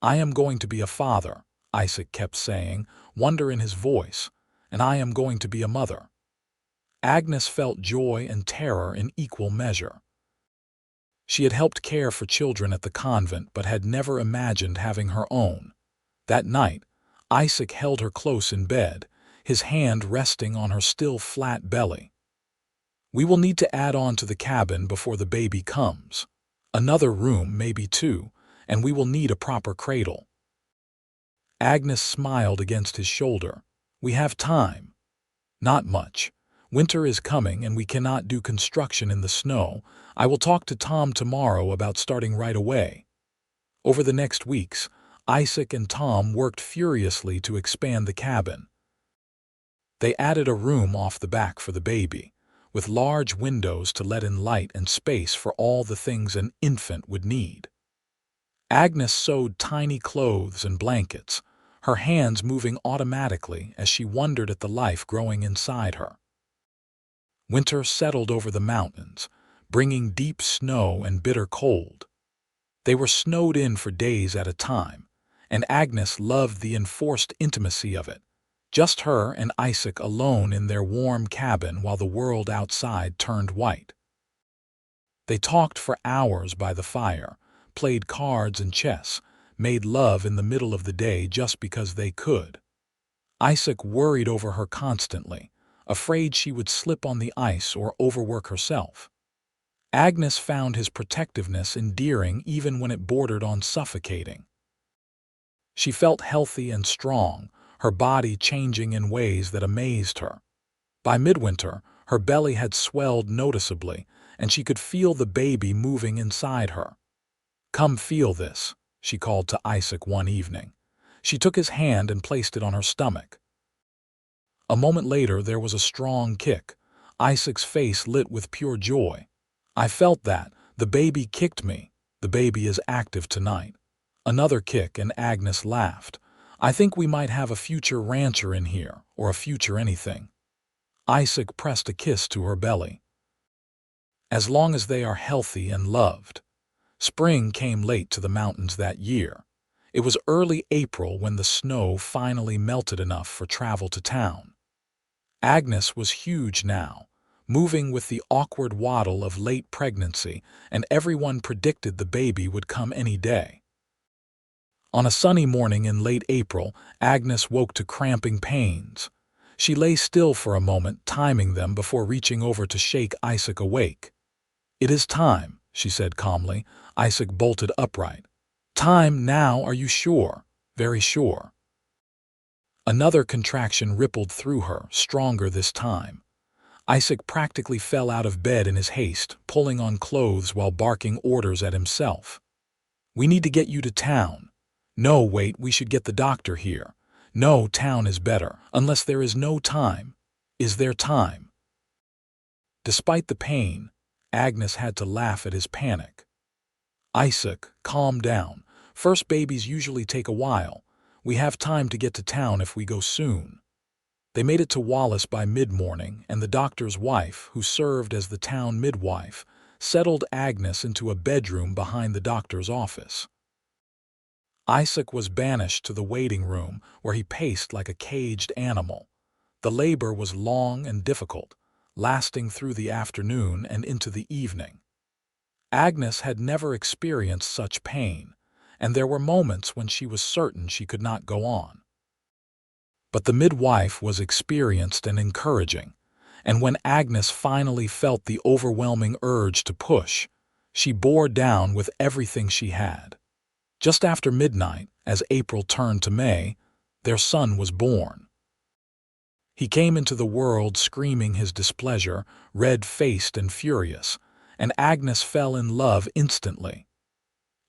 "I am going to be a father," Isaac kept saying, wonder in his voice, "and I am going to be a mother." Agnes felt joy and terror in equal measure. She had helped care for children at the convent but had never imagined having her own. That night, Isaac held her close in bed, his hand resting on her still flat belly. "We will need to add on to the cabin before the baby comes. Another room, maybe two, and we will need a proper cradle." Agnes smiled against his shoulder. "We have time." "Not much. Winter is coming and we cannot do construction in the snow. I will talk to Tom tomorrow about starting right away." Over the next weeks, Isaac and Tom worked furiously to expand the cabin. They added a room off the back for the baby, with large windows to let in light and space for all the things an infant would need. Agnes sewed tiny clothes and blankets, her hands moving automatically as she wondered at the life growing inside her. Winter settled over the mountains, bringing deep snow and bitter cold. They were snowed in for days at a time, and Agnes loved the enforced intimacy of it, just her and Isaac alone in their warm cabin while the world outside turned white. They talked for hours by the fire, played cards and chess, made love in the middle of the day just because they could. Isaac worried over her constantly, afraid she would slip on the ice or overwork herself. Agnes found his protectiveness endearing even when it bordered on suffocating. She felt healthy and strong, her body changing in ways that amazed her. By midwinter, her belly had swelled noticeably, and she could feel the baby moving inside her. "Come feel this," she called to Isaac one evening. She took his hand and placed it on her stomach. A moment later, there was a strong kick. Isaac's face lit with pure joy. "I felt that. The baby kicked me. The baby is active tonight." Another kick, and Agnes laughed. "I think we might have a future rancher in here, or a future anything." Isaac pressed a kiss to her belly. "As long as they are healthy and loved." Spring came late to the mountains that year. It was early April when the snow finally melted enough for travel to town. Agnes was huge now, moving with the awkward waddle of late pregnancy, and everyone predicted the baby would come any day. On a sunny morning in late April, Agnes woke to cramping pains. She lay still for a moment, timing them before reaching over to shake Isaac awake. "It is time," she said calmly. Isaac bolted upright. "Time now, are you sure?" "Very sure." Another contraction rippled through her, stronger this time. Isaac practically fell out of bed in his haste, pulling on clothes while barking orders at himself. "We need to get you to town." "No, wait, we should get the doctor here." "No, town is better, unless there is no time." "Is there time?" Despite the pain, Agnes had to laugh at his panic. "Isaac, calm down. First babies usually take a while. We have time to get to town if we go soon." They made it to Wallace by mid-morning, and the doctor's wife, who served as the town midwife, settled Agnes into a bedroom behind the doctor's office. Isaac was banished to the waiting room, where he paced like a caged animal. The labor was long and difficult, lasting through the afternoon and into the evening. Agnes had never experienced such pain, and there were moments when she was certain she could not go on. But the midwife was experienced and encouraging, and when Agnes finally felt the overwhelming urge to push, she bore down with everything she had. Just after midnight, as April turned to May, their son was born. He came into the world screaming his displeasure, red-faced and furious, and Agnes fell in love instantly.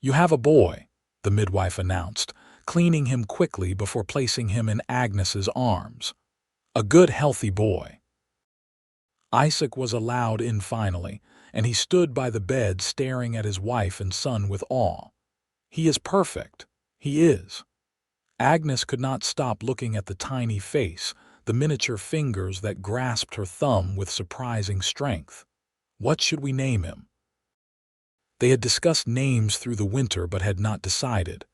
"You have a boy," the midwife announced, cleaning him quickly before placing him in Agnes's arms. "A good, healthy boy." Isaac was allowed in finally, and he stood by the bed staring at his wife and son with awe. "He is perfect. He is." Agnes could not stop looking at the tiny face, the miniature fingers that grasped her thumb with surprising strength. "What should we name him?" They had discussed names through the winter but had not decided.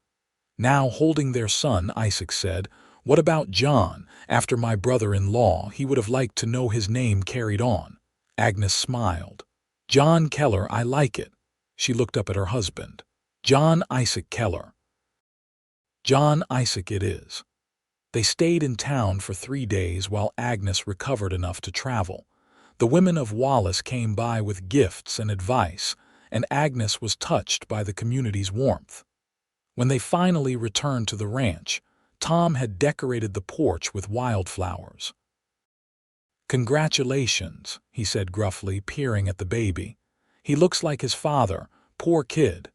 Now holding their son, Isaac said, "What about John? After my brother-in-law, he would have liked to know his name carried on." Agnes smiled. "John Keller, I like it." She looked up at her husband. "John Isaac Keller." "John Isaac it is." They stayed in town for 3 days while Agnes recovered enough to travel. The women of Wallace came by with gifts and advice, and Agnes was touched by the community's warmth. When they finally returned to the ranch, Tom had decorated the porch with wildflowers. "Congratulations," he said gruffly, peering at the baby. "He looks like his father. Poor kid."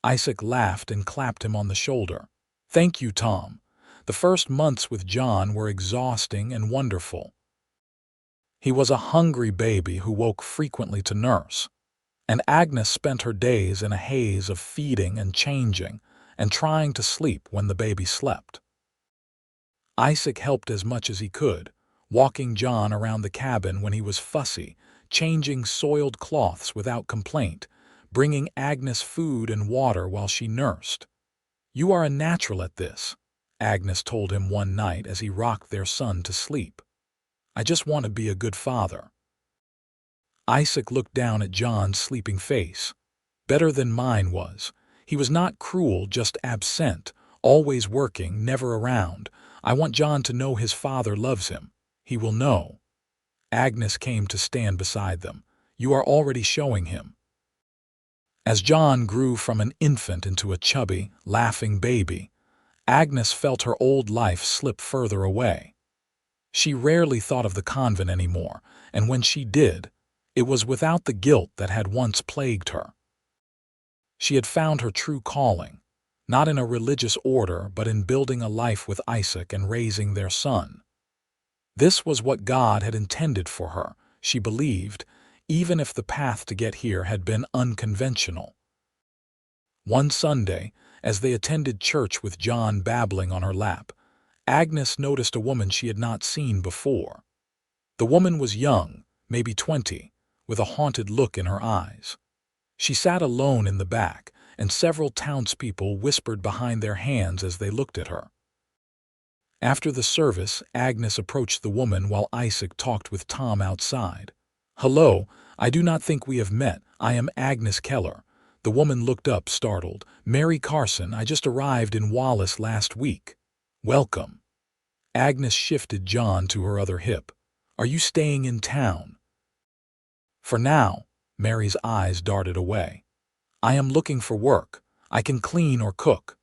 Isaac laughed and clapped him on the shoulder. "Thank you, Tom. The first months with John were exhausting and wonderful. He was a hungry baby who woke frequently to nurse, and Agnes spent her days in a haze of feeding and changing and trying to sleep when the baby slept. Isaac helped as much as he could, walking John around the cabin when he was fussy, changing soiled cloths without complaint, bringing Agnes food and water while she nursed. "You are a natural at this," Agnes told him one night as he rocked their son to sleep. "I just want to be a good father." Isaac looked down at John's sleeping face. "Better than mine was. He was not cruel, just absent, always working, never around. I want John to know his father loves him. He will know." Agnes came to stand beside them. "You are already showing him." As John grew from an infant into a chubby, laughing baby, Agnes felt her old life slip further away. She rarely thought of the convent anymore, and when she did, it was without the guilt that had once plagued her. She had found her true calling, not in a religious order but in building a life with Isaac and raising their son. This was what God had intended for her, she believed, even if the path to get here had been unconventional. One Sunday, as they attended church with John babbling on her lap, Agnes noticed a woman she had not seen before. The woman was young, maybe 20, with a haunted look in her eyes. She sat alone in the back, and several townspeople whispered behind their hands as they looked at her. After the service, Agnes approached the woman while Isaac talked with Tom outside. "Hello, I do not think we have met. I am Agnes Keller." The woman looked up, startled. "Mary Carson, I just arrived in Wallace last week." "Welcome." Agnes shifted John to her other hip. "Are you staying in town?" "For now." Mary's eyes darted away. "I am looking for work. I can clean or cook."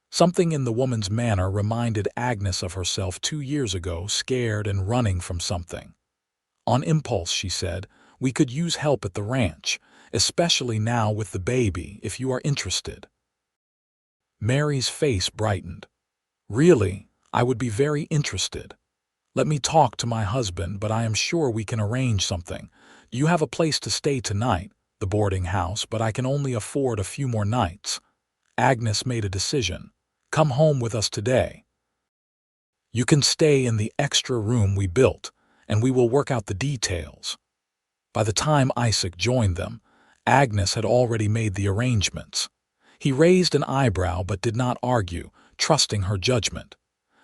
Something in the woman's manner reminded Agnes of herself 2 years ago, scared and running from something. On impulse, she said, "We could use help at the ranch, especially now with the baby, if you are interested." Mary's face brightened. "Really, I would be very interested. Let me talk to my husband, but I am sure we can arrange something. You have a place to stay tonight, the boarding house, but I can only afford a few more nights." Agnes made a decision. "Come home with us today. You can stay in the extra room we built, and we will work out the details." By the time Isaac joined them, Agnes had already made the arrangements. He raised an eyebrow but did not argue, trusting her judgment.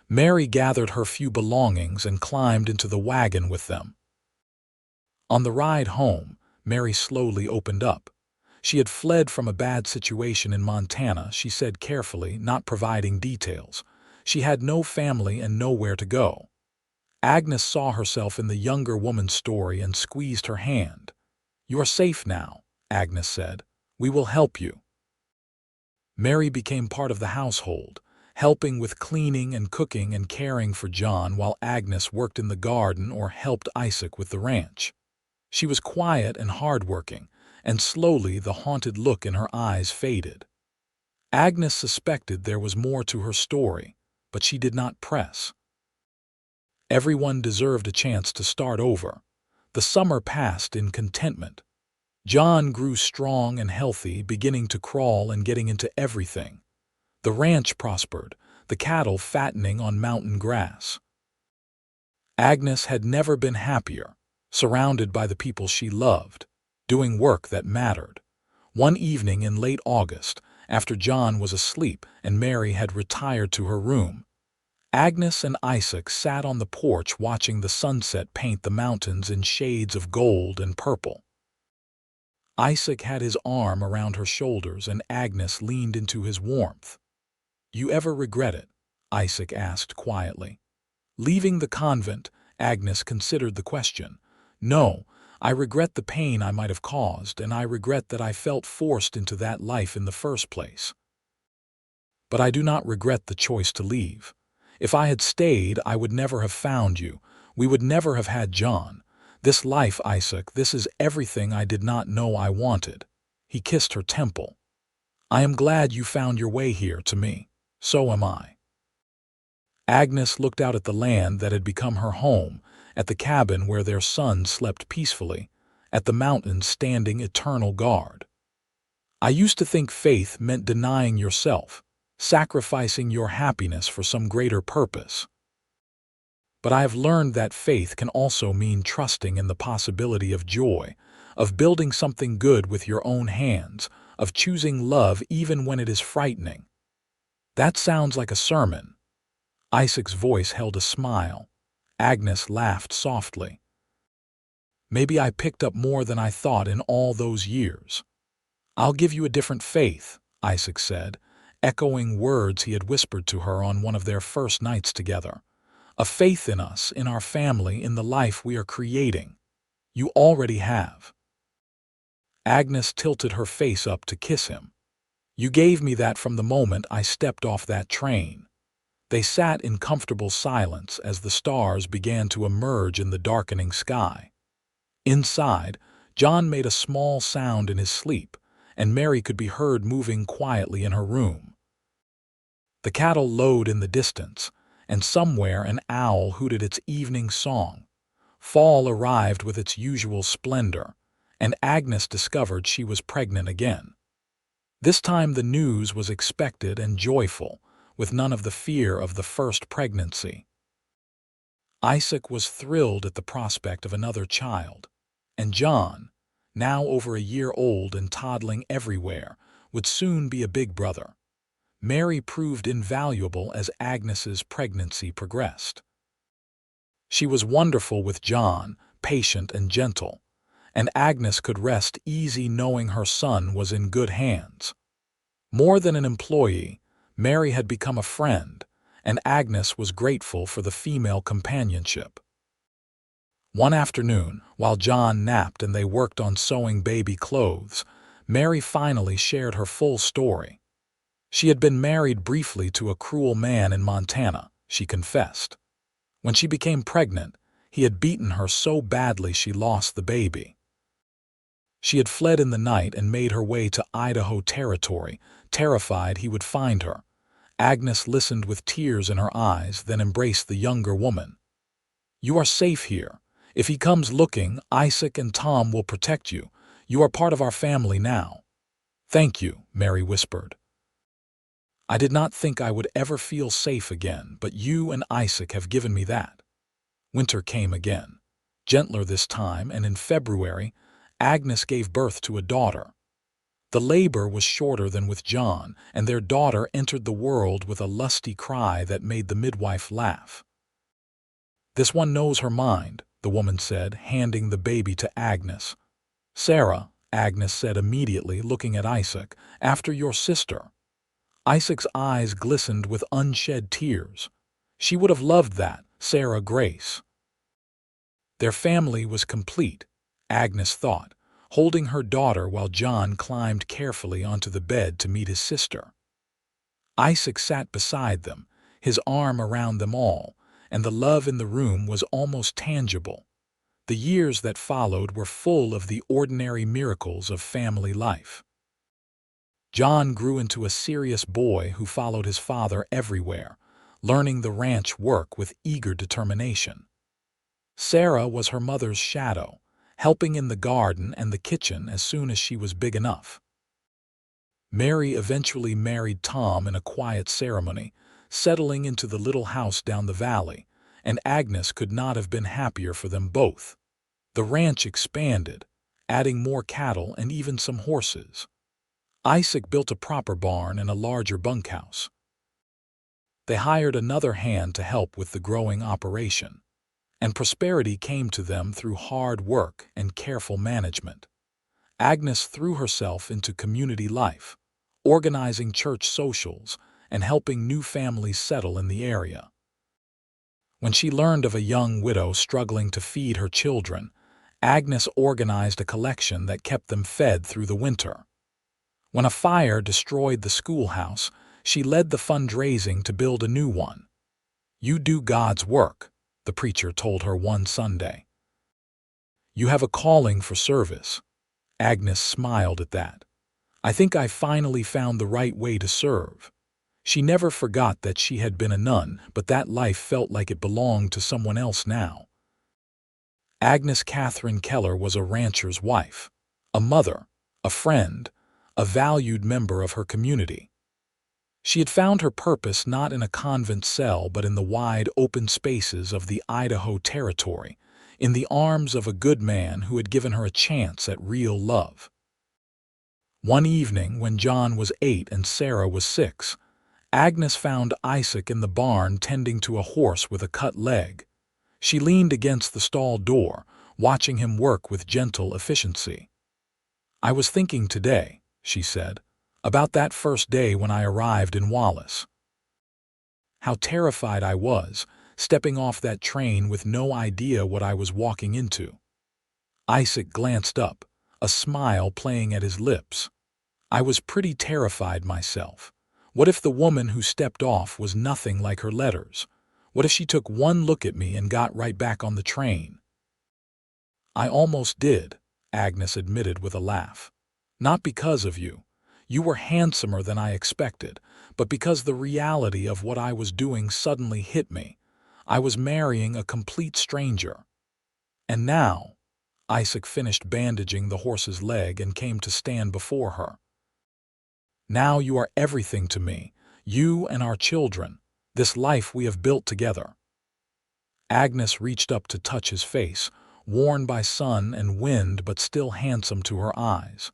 Mary gathered her few belongings and climbed into the wagon with them. On the ride home, Mary slowly opened up. She had fled from a bad situation in Montana, she said carefully, not providing details. She had no family and nowhere to go. Agnes saw herself in the younger woman's story and squeezed her hand. "You are safe now," Agnes said. "We will help you." Mary became part of the household, helping with cleaning and cooking and caring for John while Agnes worked in the garden or helped Isaac with the ranch. She was quiet and hardworking, and slowly the haunted look in her eyes faded. Agnes suspected there was more to her story, but she did not press. Everyone deserved a chance to start over. The summer passed in contentment. John grew strong and healthy, beginning to crawl and getting into everything. The ranch prospered, the cattle fattening on mountain grass. Agnes had never been happier, surrounded by the people she loved, doing work that mattered. One evening in late August, after John was asleep and Mary had retired to her room. Agnes and Isaac sat on the porch watching the sunset paint the mountains in shades of gold and purple. Isaac had his arm around her shoulders and Agnes leaned into his warmth. "You ever regret it?" Isaac asked quietly. Leaving the convent, Agnes considered the question. "No, I regret the pain I might have caused, and I regret that I felt forced into that life in the first place. But I do not regret the choice to leave. If I had stayed, I would never have found you. We would never have had John. This life, Isaac, this is everything I did not know I wanted." He kissed her temple. "I am glad you found your way here to me. So am I." Agnes looked out at the land that had become her home, at the cabin where their son slept peacefully, at the mountains standing eternal guard. "I used to think faith meant denying yourself, sacrificing your happiness for some greater purpose. But I have learned that faith can also mean trusting in the possibility of joy, of building something good with your own hands, of choosing love even when it is frightening." "That sounds like a sermon." Isaac's voice held a smile. Agnes laughed softly. "Maybe I picked up more than I thought in all those years." "I'll give you a different faith," Isaac said, echoing words he had whispered to her on one of their first nights together. "A faith in us, in our family, in the life we are creating. You already have." Agnes tilted her face up to kiss him. "You gave me that from the moment I stepped off that train." They sat in comfortable silence as the stars began to emerge in the darkening sky. Inside, John made a small sound in his sleep, and Mary could be heard moving quietly in her room. The cattle lowed in the distance, and somewhere an owl hooted its evening song. Fall arrived with its usual splendor, and Agnes discovered she was pregnant again. This time the news was expected and joyful, with none of the fear of the first pregnancy. Isaac was thrilled at the prospect of another child, and John, now over a year old and toddling everywhere, would soon be a big brother. Mary proved invaluable as Agnes's pregnancy progressed. She was wonderful with John, patient and gentle, and Agnes could rest easy knowing her son was in good hands. More than an employee, Mary had become a friend, and Agnes was grateful for the female companionship. One afternoon, while John napped and they worked on sewing baby clothes, Mary finally shared her full story. She had been married briefly to a cruel man in Montana, she confessed. When she became pregnant, he had beaten her so badly she lost the baby. She had fled in the night and made her way to Idaho territory, terrified he would find her. Agnes listened with tears in her eyes, then embraced the younger woman. "You are safe here. If he comes looking, Isaac and Tom will protect you. You are part of our family now." "Thank you," Mary whispered. "I did not think I would ever feel safe again, but you and Isaac have given me that." Winter came again, gentler this time, and in February, Agnes gave birth to a daughter. The labor was shorter than with John, and their daughter entered the world with a lusty cry that made the midwife laugh. "This one knows her mind," the woman said, handing the baby to Agnes. "Sarah," Agnes said immediately, looking at Isaac, "after your sister." Isaac's eyes glistened with unshed tears. She would have loved that, Sarah Grace. Their family was complete, Agnes thought, holding her daughter while John climbed carefully onto the bed to meet his sister. Isaac sat beside them, his arm around them all, and the love in the room was almost tangible. The years that followed were full of the ordinary miracles of family life. John grew into a serious boy who followed his father everywhere, learning the ranch work with eager determination. Sarah was her mother's shadow, helping in the garden and the kitchen as soon as she was big enough. Mary eventually married Tom in a quiet ceremony, settling into the little house down the valley, and Agnes could not have been happier for them both. The ranch expanded, adding more cattle and even some horses. Isaac built a proper barn and a larger bunkhouse. They hired another hand to help with the growing operation, and prosperity came to them through hard work and careful management. Agnes threw herself into community life, organizing church socials and helping new families settle in the area. When she learned of a young widow struggling to feed her children, Agnes organized a collection that kept them fed through the winter. When a fire destroyed the schoolhouse, she led the fundraising to build a new one. "You do God's work," the preacher told her one Sunday. "You have a calling for service." Agnes smiled at that. "I think I finally found the right way to serve." She never forgot that she had been a nun, but that life felt like it belonged to someone else now. Agnes Katherine Keller was a rancher's wife, a mother, a friend, a valued member of her community. She had found her purpose not in a convent cell but in the wide open spaces of the Idaho territory, in the arms of a good man who had given her a chance at real love. One evening, when John was 8 and Sarah was 6, Agnes found Isaac in the barn tending to a horse with a cut leg. She leaned against the stall door, watching him work with gentle efficiency. "I was thinking today," she said, "about that first day when I arrived in Wallace. How terrified I was, stepping off that train with no idea what I was walking into." Isaac glanced up, a smile playing at his lips. "I was pretty terrified myself. What if the woman who stepped off was nothing like her letters? What if she took one look at me and got right back on the train?" "I almost did," Agnes admitted with a laugh. "Not because of you. You were handsomer than I expected, but because the reality of what I was doing suddenly hit me. I was marrying a complete stranger. And now," Isaac finished bandaging the horse's leg and came to stand before her. "Now you are everything to me, you and our children, this life we have built together." Agnes reached up to touch his face, worn by sun and wind but still handsome to her eyes.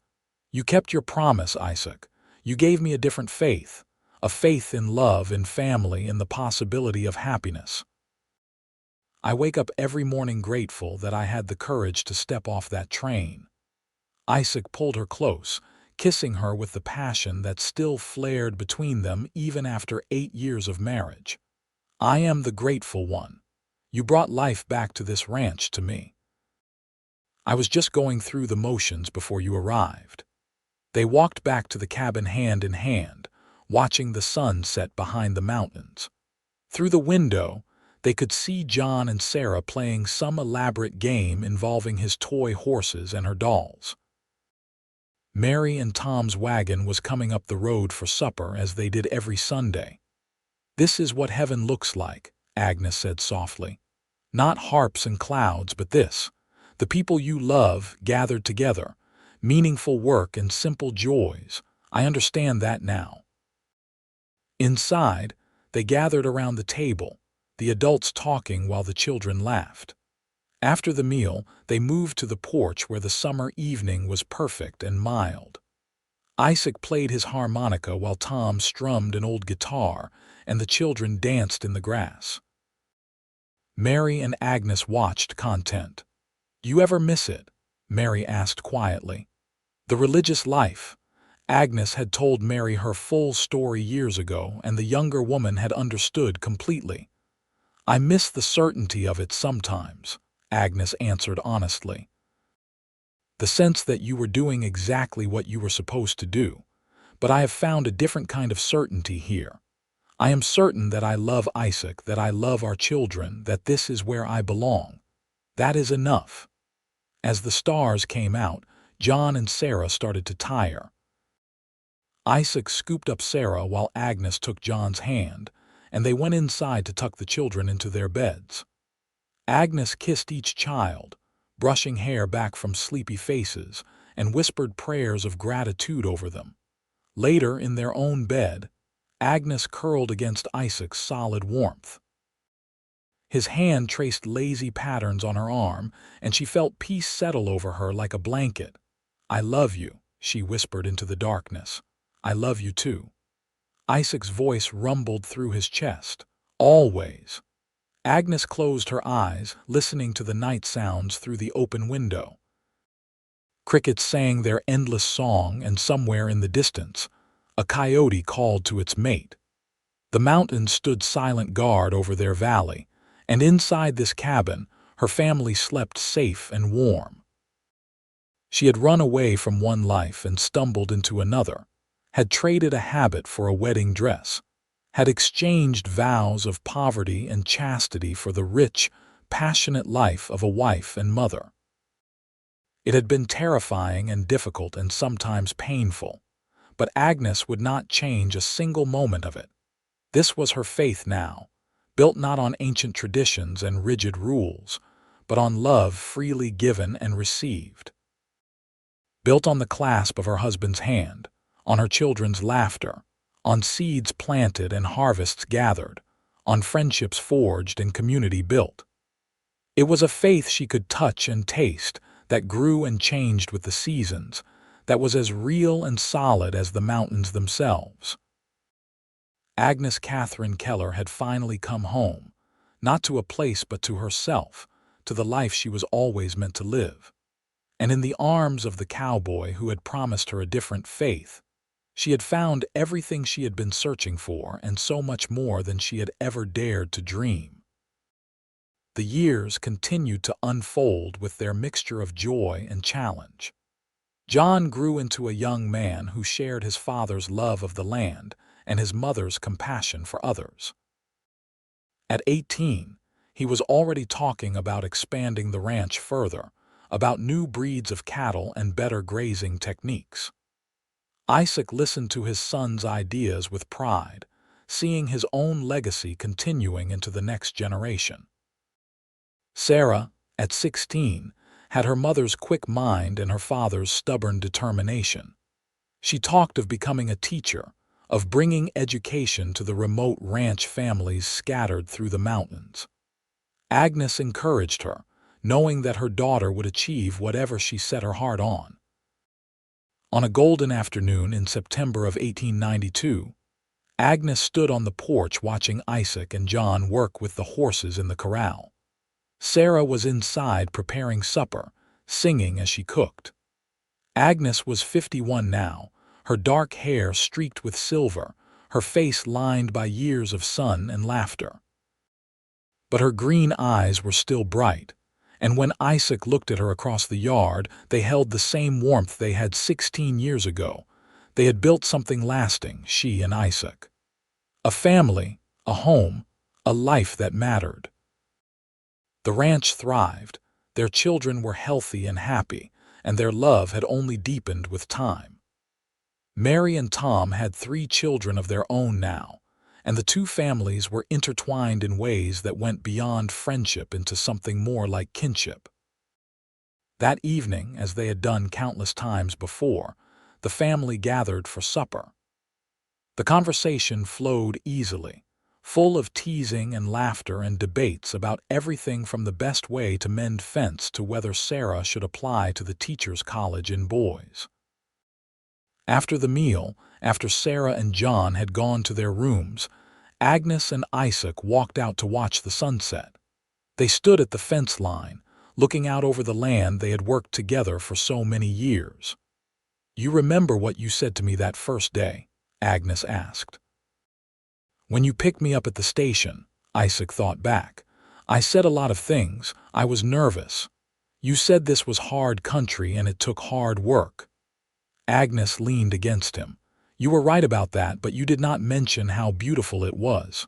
"You kept your promise, Isaac. You gave me a different faith, a faith in love, in family, in the possibility of happiness. I wake up every morning grateful that I had the courage to step off that train." Isaac pulled her close, kissing her with the passion that still flared between them even after 8 years of marriage. "I am the grateful one. You brought life back to this ranch to me. I was just going through the motions before you arrived." They walked back to the cabin hand in hand, watching the sun set behind the mountains. Through the window, they could see John and Sarah playing some elaborate game involving his toy horses and her dolls. Mary and Tom's wagon was coming up the road for supper as they did every Sunday. "This is what heaven looks like," Agnes said softly. "Not harps and clouds, but this. The people you love gathered together. Meaningful work and simple joys. I understand that now." Inside, they gathered around the table, the adults talking while the children laughed. After the meal, they moved to the porch where the summer evening was perfect and mild. Isaac played his harmonica while Tom strummed an old guitar, and the children danced in the grass. Mary and Agnes watched, content. "You ever miss it?" Mary asked quietly. "The religious life." Agnes had told Mary her full story years ago, and the younger woman had understood completely. "I miss the certainty of it sometimes," Agnes answered honestly. "The sense that you were doing exactly what you were supposed to do. But I have found a different kind of certainty here. I am certain that I love Isaac, that I love our children, that this is where I belong. That is enough." As the stars came out, John and Sarah started to tire. Isaac scooped up Sarah while Agnes took John's hand, and they went inside to tuck the children into their beds. Agnes kissed each child, brushing hair back from sleepy faces, and whispered prayers of gratitude over them. Later, in their own bed, Agnes curled against Isaac's solid warmth. His hand traced lazy patterns on her arm, and she felt peace settle over her like a blanket. "I love you," she whispered into the darkness. "I love you too." Isaac's voice rumbled through his chest. "Always." Agnes closed her eyes, listening to the night sounds through the open window. Crickets sang their endless song, and somewhere in the distance, a coyote called to its mate. The mountains stood silent guard over their valley, and inside this cabin, her family slept safe and warm. She had run away from one life and stumbled into another, had traded a habit for a wedding dress, had exchanged vows of poverty and chastity for the rich, passionate life of a wife and mother. It had been terrifying and difficult and sometimes painful, but Agnes would not change a single moment of it. This was her faith now, built not on ancient traditions and rigid rules, but on love freely given and received. Built on the clasp of her husband's hand, on her children's laughter, on seeds planted and harvests gathered, on friendships forged and community built. It was a faith she could touch and taste, that grew and changed with the seasons, that was as real and solid as the mountains themselves. Agnes Katherine Keller had finally come home, not to a place but to herself, to the life she was always meant to live. And in the arms of the cowboy who had promised her a different faith, she had found everything she had been searching for and so much more than she had ever dared to dream. The years continued to unfold with their mixture of joy and challenge. John grew into a young man who shared his father's love of the land and his mother's compassion for others. At 18, he was already talking about expanding the ranch further, about new breeds of cattle and better grazing techniques. Isaac listened to his son's ideas with pride, seeing his own legacy continuing into the next generation. Sarah, at 16, had her mother's quick mind and her father's stubborn determination. She talked of becoming a teacher, of bringing education to the remote ranch families scattered through the mountains. Agnes encouraged her, knowing that her daughter would achieve whatever she set her heart on. On a golden afternoon in September of 1892, Agnes stood on the porch watching Isaac and John work with the horses in the corral. Sarah was inside preparing supper, singing as she cooked. Agnes was 51 now, her dark hair streaked with silver, her face lined by years of sun and laughter. But her green eyes were still bright, and when Isaac looked at her across the yard, they held the same warmth they had 16 years ago. They had built something lasting, she and Isaac. A family, a home, a life that mattered. The ranch thrived, their children were healthy and happy, and their love had only deepened with time. Mary and Tom had 3 children of their own now, and the two families were intertwined in ways that went beyond friendship into something more like kinship. That evening, as they had done countless times before, the family gathered for supper. The conversation flowed easily, full of teasing and laughter and debates about everything from the best way to mend fence to whether Sarah should apply to the teachers' college in boys. After the meal, after Sarah and John had gone to their rooms, Agnes and Isaac walked out to watch the sunset. They stood at the fence line, looking out over the land they had worked together for so many years. "You remember what you said to me that first day?" Agnes asked. "When you picked me up at the station," Isaac thought back. "I said a lot of things. I was nervous. You said this was hard country and it took hard work." Agnes leaned against him. "You were right about that, but you did not mention how beautiful it was.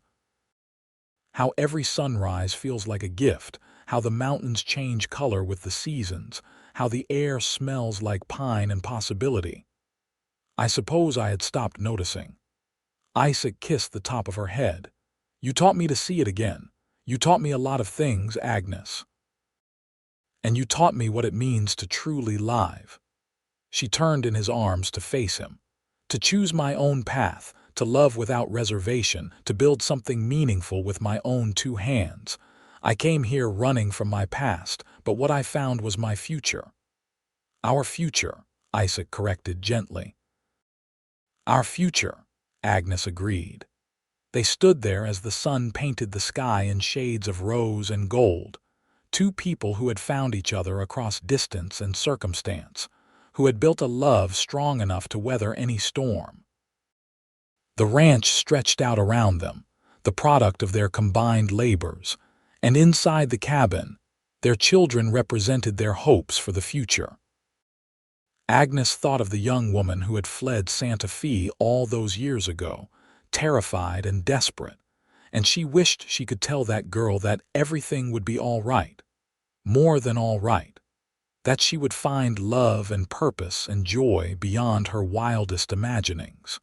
How every sunrise feels like a gift, how the mountains change color with the seasons, how the air smells like pine and possibility." I suppose I had stopped noticing. Isaac kissed the top of her head. "You taught me to see it again. You taught me a lot of things, Agnes. And you taught me what it means to truly live." She turned in his arms to face him. "To choose my own path, to love without reservation, to build something meaningful with my own 2 hands. I came here running from my past, but what I found was my future. Our future, Isaac corrected gently. Our future, Agnes agreed. They stood there as the sun painted the sky in shades of rose and gold, two people who had found each other across distance and circumstance, who had built a love strong enough to weather any storm. The ranch stretched out around them, the product of their combined labors, and inside the cabin, their children represented their hopes for the future. Agnes thought of the young woman who had fled Santa Fe all those years ago, terrified and desperate, and she wished she could tell that girl that everything would be all right, more than all right, that she would find love and purpose and joy beyond her wildest imaginings,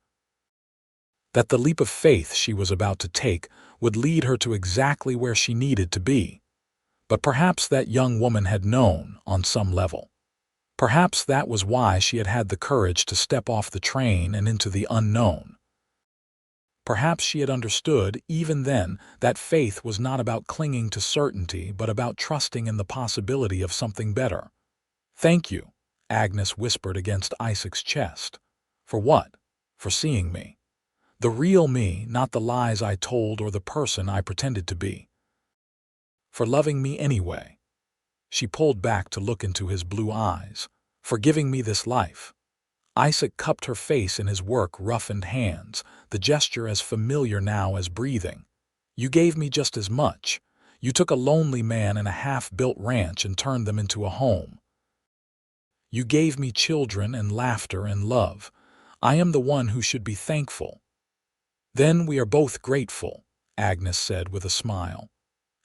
that the leap of faith she was about to take would lead her to exactly where she needed to be. But perhaps that young woman had known on some level. Perhaps that was why she had had the courage to step off the train and into the unknown. Perhaps she had understood, even then, that faith was not about clinging to certainty but about trusting in the possibility of something better. "Thank you," Agnes whispered against Isaac's chest. "For what?" "For seeing me. The real me, not the lies I told or the person I pretended to be. For loving me anyway." She pulled back to look into his blue eyes. "For giving me this life." Isaac cupped her face in his work-roughened hands, the gesture as familiar now as breathing. "You gave me just as much. You took a lonely man and a half-built ranch and turned them into a home. You gave me children and laughter and love. I am the one who should be thankful." "Then we are both grateful," Agnes said with a smile.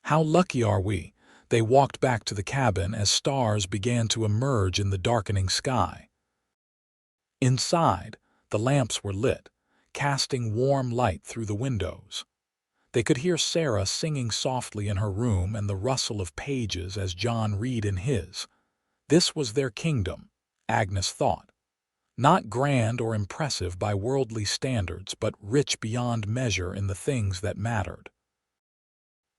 "How lucky are we?" They walked back to the cabin as stars began to emerge in the darkening sky. Inside, the lamps were lit, casting warm light through the windows. They could hear Sarah singing softly in her room and the rustle of pages as John read in his. This was their kingdom, Agnes thought. Not grand or impressive by worldly standards, but rich beyond measure in the things that mattered.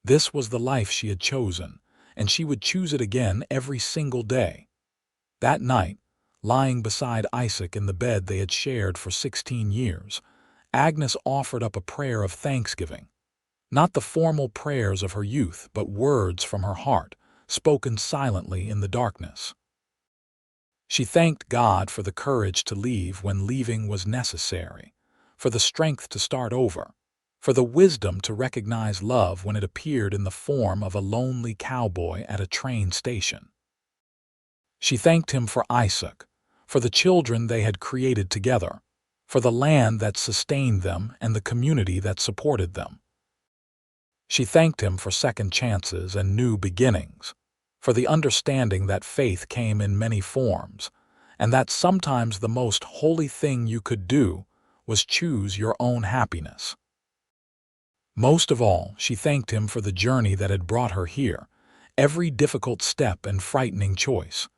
This was the life she had chosen, and she would choose it again every single day. That night, lying beside Isaac in the bed they had shared for 16 years, Agnes offered up a prayer of thanksgiving. Not the formal prayers of her youth, but words from her heart, spoken silently in the darkness. She thanked God for the courage to leave when leaving was necessary, for the strength to start over, for the wisdom to recognize love when it appeared in the form of a lonely cowboy at a train station. She thanked him for Isaac, for the children they had created together, for the land that sustained them and the community that supported them. She thanked him for second chances and new beginnings, for the understanding that faith came in many forms, and that sometimes the most holy thing you could do was choose your own happiness. Most of all, she thanked him for the journey that had brought her here, every difficult step and frightening choice,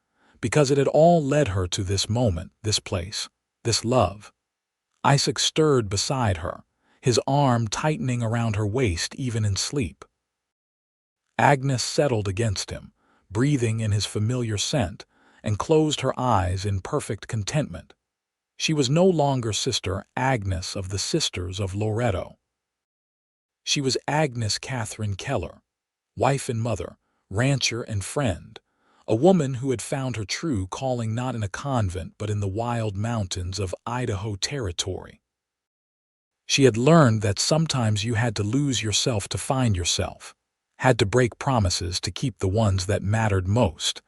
because it had all led her to this moment, this place, this love. Isaac stirred beside her, his arm tightening around her waist even in sleep. Agnes settled against him, breathing in his familiar scent, and closed her eyes in perfect contentment. She was no longer Sister Agnes of the Sisters of Loretto. She was Agnes Katherine Keller, wife and mother, rancher and friend, a woman who had found her true calling not in a convent but in the wild mountains of Idaho territory. She had learned that sometimes you had to lose yourself to find yourself, had to break promises to keep the ones that mattered most,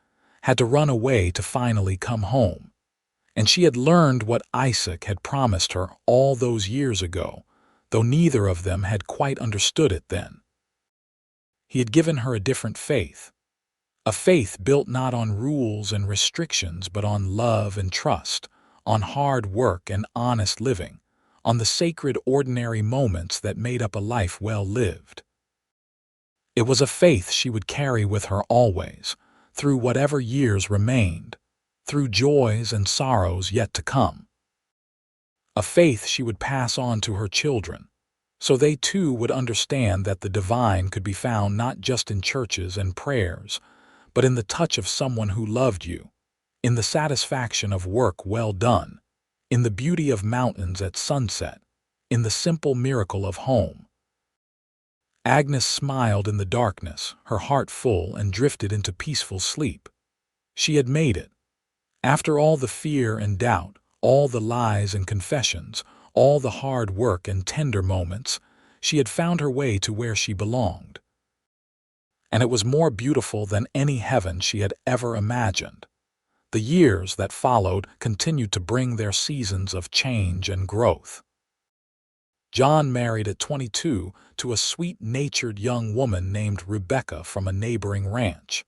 had to run away to finally come home. And she had learned what Isaac had promised her all those years ago, though neither of them had quite understood it then. He had given her a different faith, a faith built not on rules and restrictions but on love and trust, on hard work and honest living, on the sacred ordinary moments that made up a life well lived. It was a faith she would carry with her always, through whatever years remained, through joys and sorrows yet to come. A faith she would pass on to her children, so they too would understand that the divine could be found not just in churches and prayers, but in the touch of someone who loved you, in the satisfaction of work well done, in the beauty of mountains at sunset, in the simple miracle of home. Agnes smiled in the darkness, her heart full, and drifted into peaceful sleep. She had made it. After all the fear and doubt, all the lies and confessions, all the hard work and tender moments, she had found her way to where she belonged. And it was more beautiful than any heaven she had ever imagined. The years that followed continued to bring their seasons of change and growth. John married at 22 to a sweet-natured young woman named Rebecca from a neighboring ranch,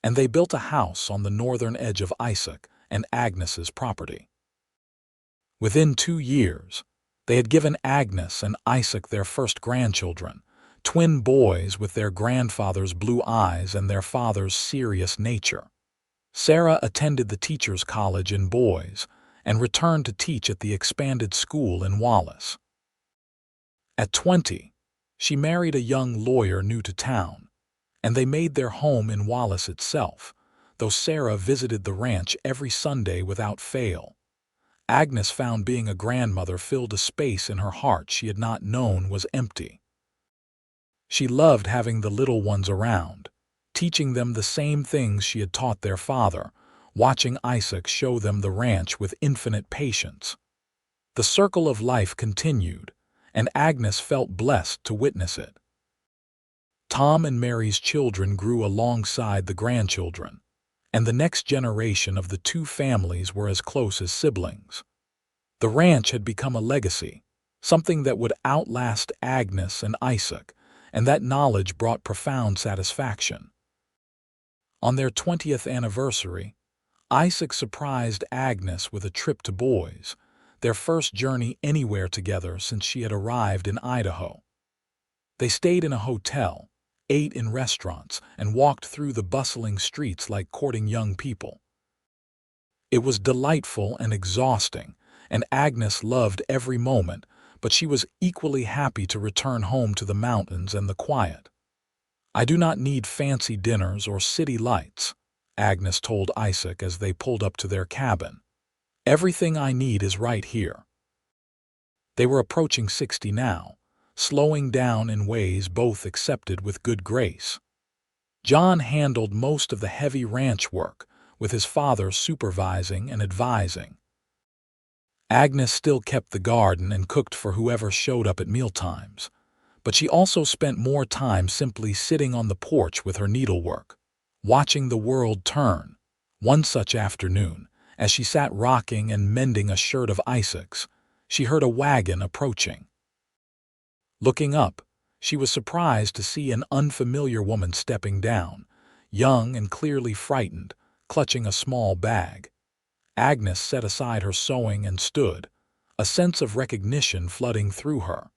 and they built a house on the northern edge of Isaac and Agnes's property. Within 2 years, they had given Agnes and Isaac their first grandchildren, twin boys with their grandfather's blue eyes and their father's serious nature. Sarah attended the teacher's college in Boise and returned to teach at the expanded school in Wallace. At 20, she married a young lawyer new to town, and they made their home in Wallace itself, though Sarah visited the ranch every Sunday without fail. Agnes found being a grandmother filled a space in her heart she had not known was empty. She loved having the little ones around, teaching them the same things she had taught their father, watching Isaac show them the ranch with infinite patience. The circle of life continued, and Agnes felt blessed to witness it. Tom and Mary's children grew alongside the grandchildren, and the next generation of the two families were as close as siblings. The ranch had become a legacy, something that would outlast Agnes and Isaac, and that knowledge brought profound satisfaction. On their 20th anniversary, Isaac surprised Agnes with a trip to Boise, their first journey anywhere together since she had arrived in Idaho. They stayed in a hotel, ate in restaurants, and walked through the bustling streets like courting young people. It was delightful and exhausting, and Agnes loved every moment, but she was equally happy to return home to the mountains and the quiet. "I do not need fancy dinners or city lights," Agnes told Isaac as they pulled up to their cabin. "Everything I need is right here." They were approaching 60 now, slowing down in ways both accepted with good grace. John handled most of the heavy ranch work, with his father supervising and advising. Agnes still kept the garden and cooked for whoever showed up at mealtimes, but she also spent more time simply sitting on the porch with her needlework, watching the world turn. One such afternoon, as she sat rocking and mending a shirt of Isaac's, she heard a wagon approaching. Looking up, she was surprised to see an unfamiliar woman stepping down, young and clearly frightened, clutching a small bag. Agnes set aside her sewing and stood, a sense of recognition flooding through her.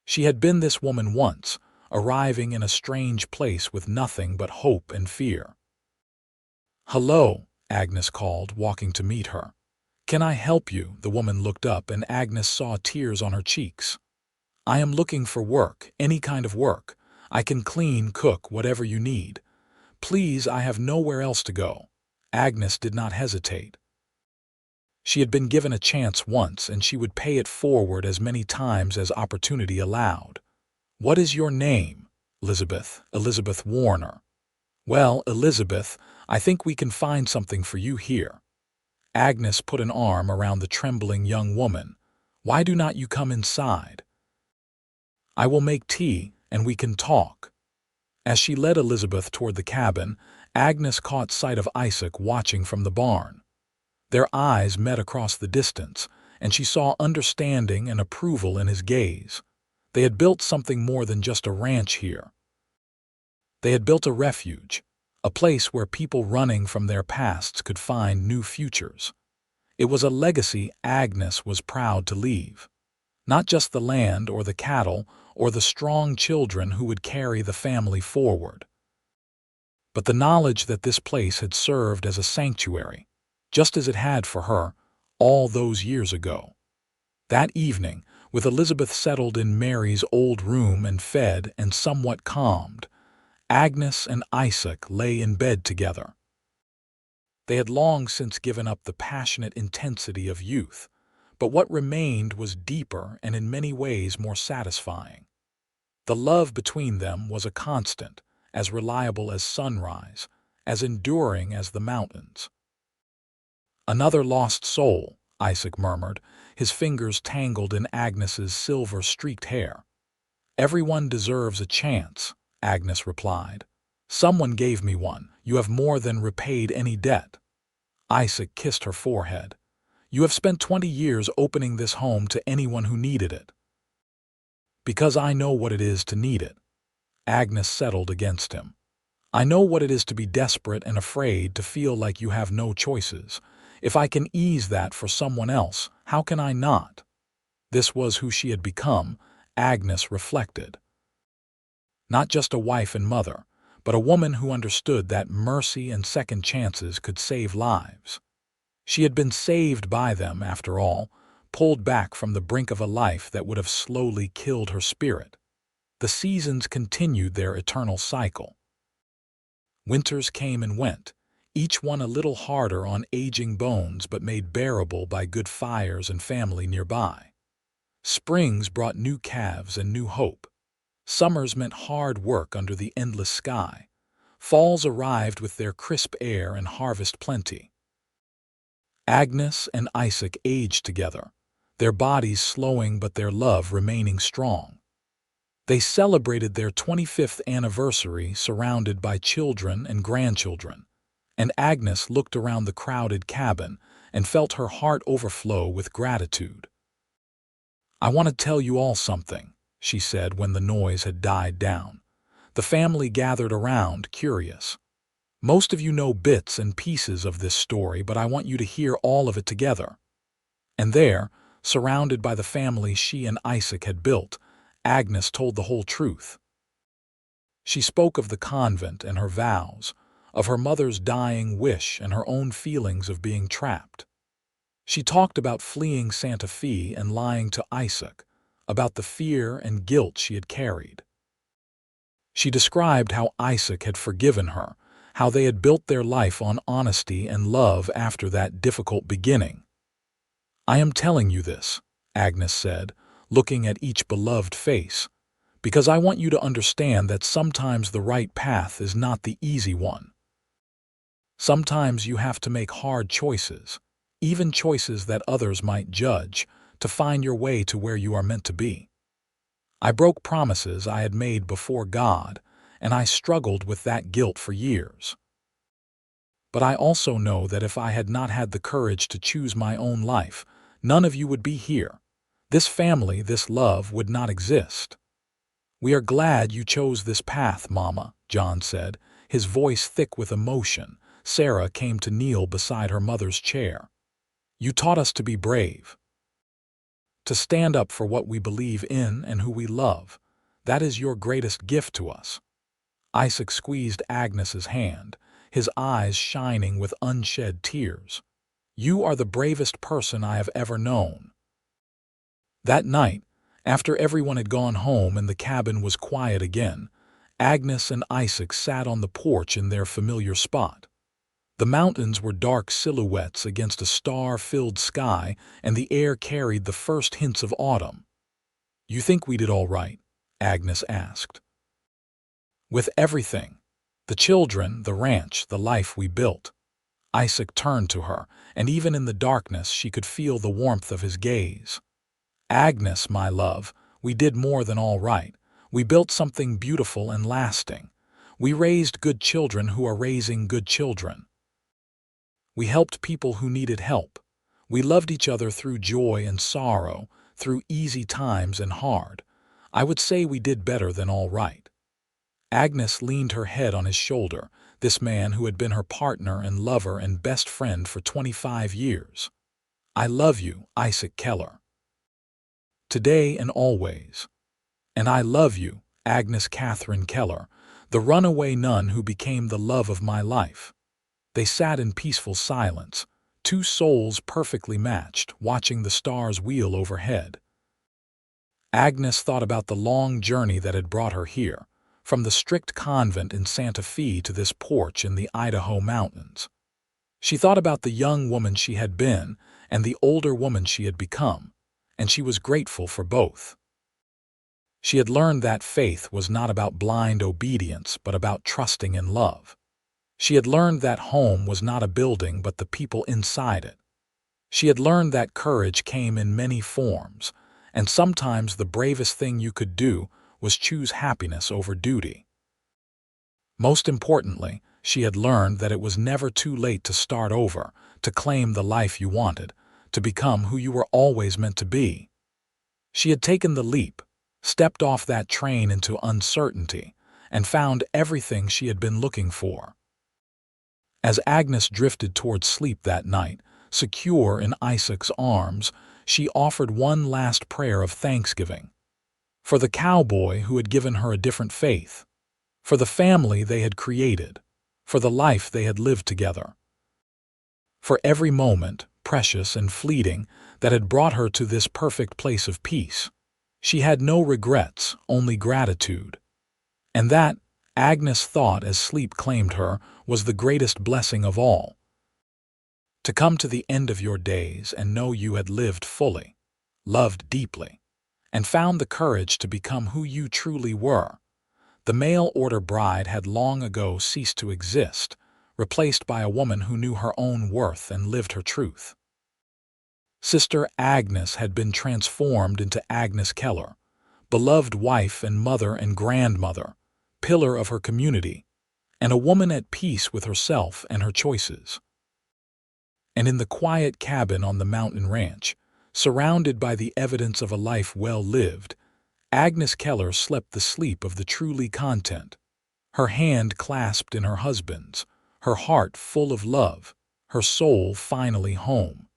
She had been this woman once, arriving in a strange place with nothing but hope and fear. "Hello," Agnes called, walking to meet her. "Can I help you?" The woman looked up, and Agnes saw tears on her cheeks. "I am looking for work, any kind of work. I can clean, cook, whatever you need. Please, I have nowhere else to go." Agnes did not hesitate. She had been given a chance once, and she would pay it forward as many times as opportunity allowed. "What is your name?" Elizabeth Warner." "Well, Elizabeth, I think we can find something for you here." Agnes put an arm around the trembling young woman. "Why do not you come inside? I will make tea, and we can talk." As she led Elizabeth toward the cabin, Agnes caught sight of Isaac watching from the barn. Their eyes met across the distance, and she saw understanding and approval in his gaze. They had built something more than just a ranch here. They had built a refuge, a place where people running from their pasts could find new futures. It was a legacy Agnes was proud to leave. Not just the land or the cattle or the strong children who would carry the family forward, but the knowledge that this place had served as a sanctuary, just as it had for her all those years ago. That evening, with Elizabeth settled in Mary's old room and fed and somewhat calmed, Agnes and Isaac lay in bed together. They had long since given up the passionate intensity of youth, but what remained was deeper and in many ways more satisfying. The love between them was a constant, as reliable as sunrise, as enduring as the mountains. "Another lost soul," Isaac murmured, his fingers tangled in Agnes's silver-streaked hair. "Everyone deserves a chance," Agnes replied. "Someone gave me one. You have more than repaid any debt." Isaac kissed her forehead. "You have spent 20 years opening this home to anyone who needed it." "Because I know what it is to need it." Agnes settled against him. "I know what it is to be desperate and afraid, to feel like you have no choices. If I can ease that for someone else, how can I not?" This was who she had become, Agnes reflected. Not just a wife and mother, but a woman who understood that mercy and second chances could save lives. She had been saved by them, after all, pulled back from the brink of a life that would have slowly killed her spirit. The seasons continued their eternal cycle. Winters came and went, each one a little harder on aging bones but made bearable by good fires and family nearby. Springs brought new calves and new hope. Summers meant hard work under the endless sky. Falls arrived with their crisp air and harvest plenty. Agnes and Isaac aged together, their bodies slowing but their love remaining strong. They celebrated their 25th anniversary surrounded by children and grandchildren, and Agnes looked around the crowded cabin and felt her heart overflow with gratitude. "I want to tell you all something," she said when the noise had died down. The family gathered around, curious. "Most of you know bits and pieces of this story, but I want you to hear all of it together." And there, surrounded by the family she and Isaac had built, Agnes told the whole truth. She spoke of the convent and her vows, of her mother's dying wish and her own feelings of being trapped. She talked about fleeing Santa Fe and lying to Isaac, about the fear and guilt she had carried. She described how Isaac had forgiven her, how they had built their life on honesty and love after that difficult beginning. "I am telling you this," Agnes said, looking at each beloved face, "because I want you to understand that sometimes the right path is not the easy one. Sometimes you have to make hard choices, even choices that others might judge, to find your way to where you are meant to be. I broke promises I had made before God, and I struggled with that guilt for years. But I also know that if I had not had the courage to choose my own life, none of you would be here. This family, this love would not exist." "We are glad you chose this path, Mama," John said, his voice thick with emotion. Sarah came to kneel beside her mother's chair. "You taught us to be brave, to stand up for what we believe in and who we love. That is your greatest gift to us." Isaac squeezed Agnes's hand, his eyes shining with unshed tears. "You are the bravest person I have ever known." That night, after everyone had gone home and the cabin was quiet again, Agnes and Isaac sat on the porch in their familiar spot. The mountains were dark silhouettes against a star-filled sky, and the air carried the first hints of autumn. "You think we did all right?" Agnes asked. "With everything. The children, the ranch, the life we built." Isaac turned to her, and even in the darkness she could feel the warmth of his gaze. "Agnes, my love, we did more than all right. We built something beautiful and lasting. We raised good children who are raising good children. We helped people who needed help. We loved each other through joy and sorrow, through easy times and hard. I would say we did better than all right." Agnes leaned her head on his shoulder, this man who had been her partner and lover and best friend for 25 years. "I love you, Isaac Keller. Today and always. And I love you, Agnes Katherine Keller, the runaway nun who became the love of my life." They sat in peaceful silence, two souls perfectly matched, watching the stars wheel overhead. Agnes thought about the long journey that had brought her here, from the strict convent in Santa Fe to this porch in the Idaho mountains. She thought about the young woman she had been and the older woman she had become, and she was grateful for both. She had learned that faith was not about blind obedience, but about trusting in love. She had learned that home was not a building, but the people inside it. She had learned that courage came in many forms, and sometimes the bravest thing you could do was choose happiness over duty. Most importantly, she had learned that it was never too late to start over, to claim the life you wanted, to become who you were always meant to be. She had taken the leap, stepped off that train into uncertainty, and found everything she had been looking for. As Agnes drifted toward sleep that night, secure in Isaac's arms, she offered one last prayer of thanksgiving. For the cowboy who had given her a different faith, for the family they had created, for the life they had lived together. For every moment, precious and fleeting, that had brought her to this perfect place of peace. She had no regrets, only gratitude. And that, Agnes thought as sleep claimed her, was the greatest blessing of all. To come to the end of your days and know you had lived fully, loved deeply, and found the courage to become who you truly were. The mail-order bride had long ago ceased to exist, replaced by a woman who knew her own worth and lived her truth. Sister Agnes had been transformed into Agnes Keller, beloved wife and mother and grandmother, pillar of her community, and a woman at peace with herself and her choices. And in the quiet cabin on the mountain ranch, surrounded by the evidence of a life well lived, Agnes Keller slept the sleep of the truly content, her hand clasped in her husband's, her heart full of love, her soul finally home.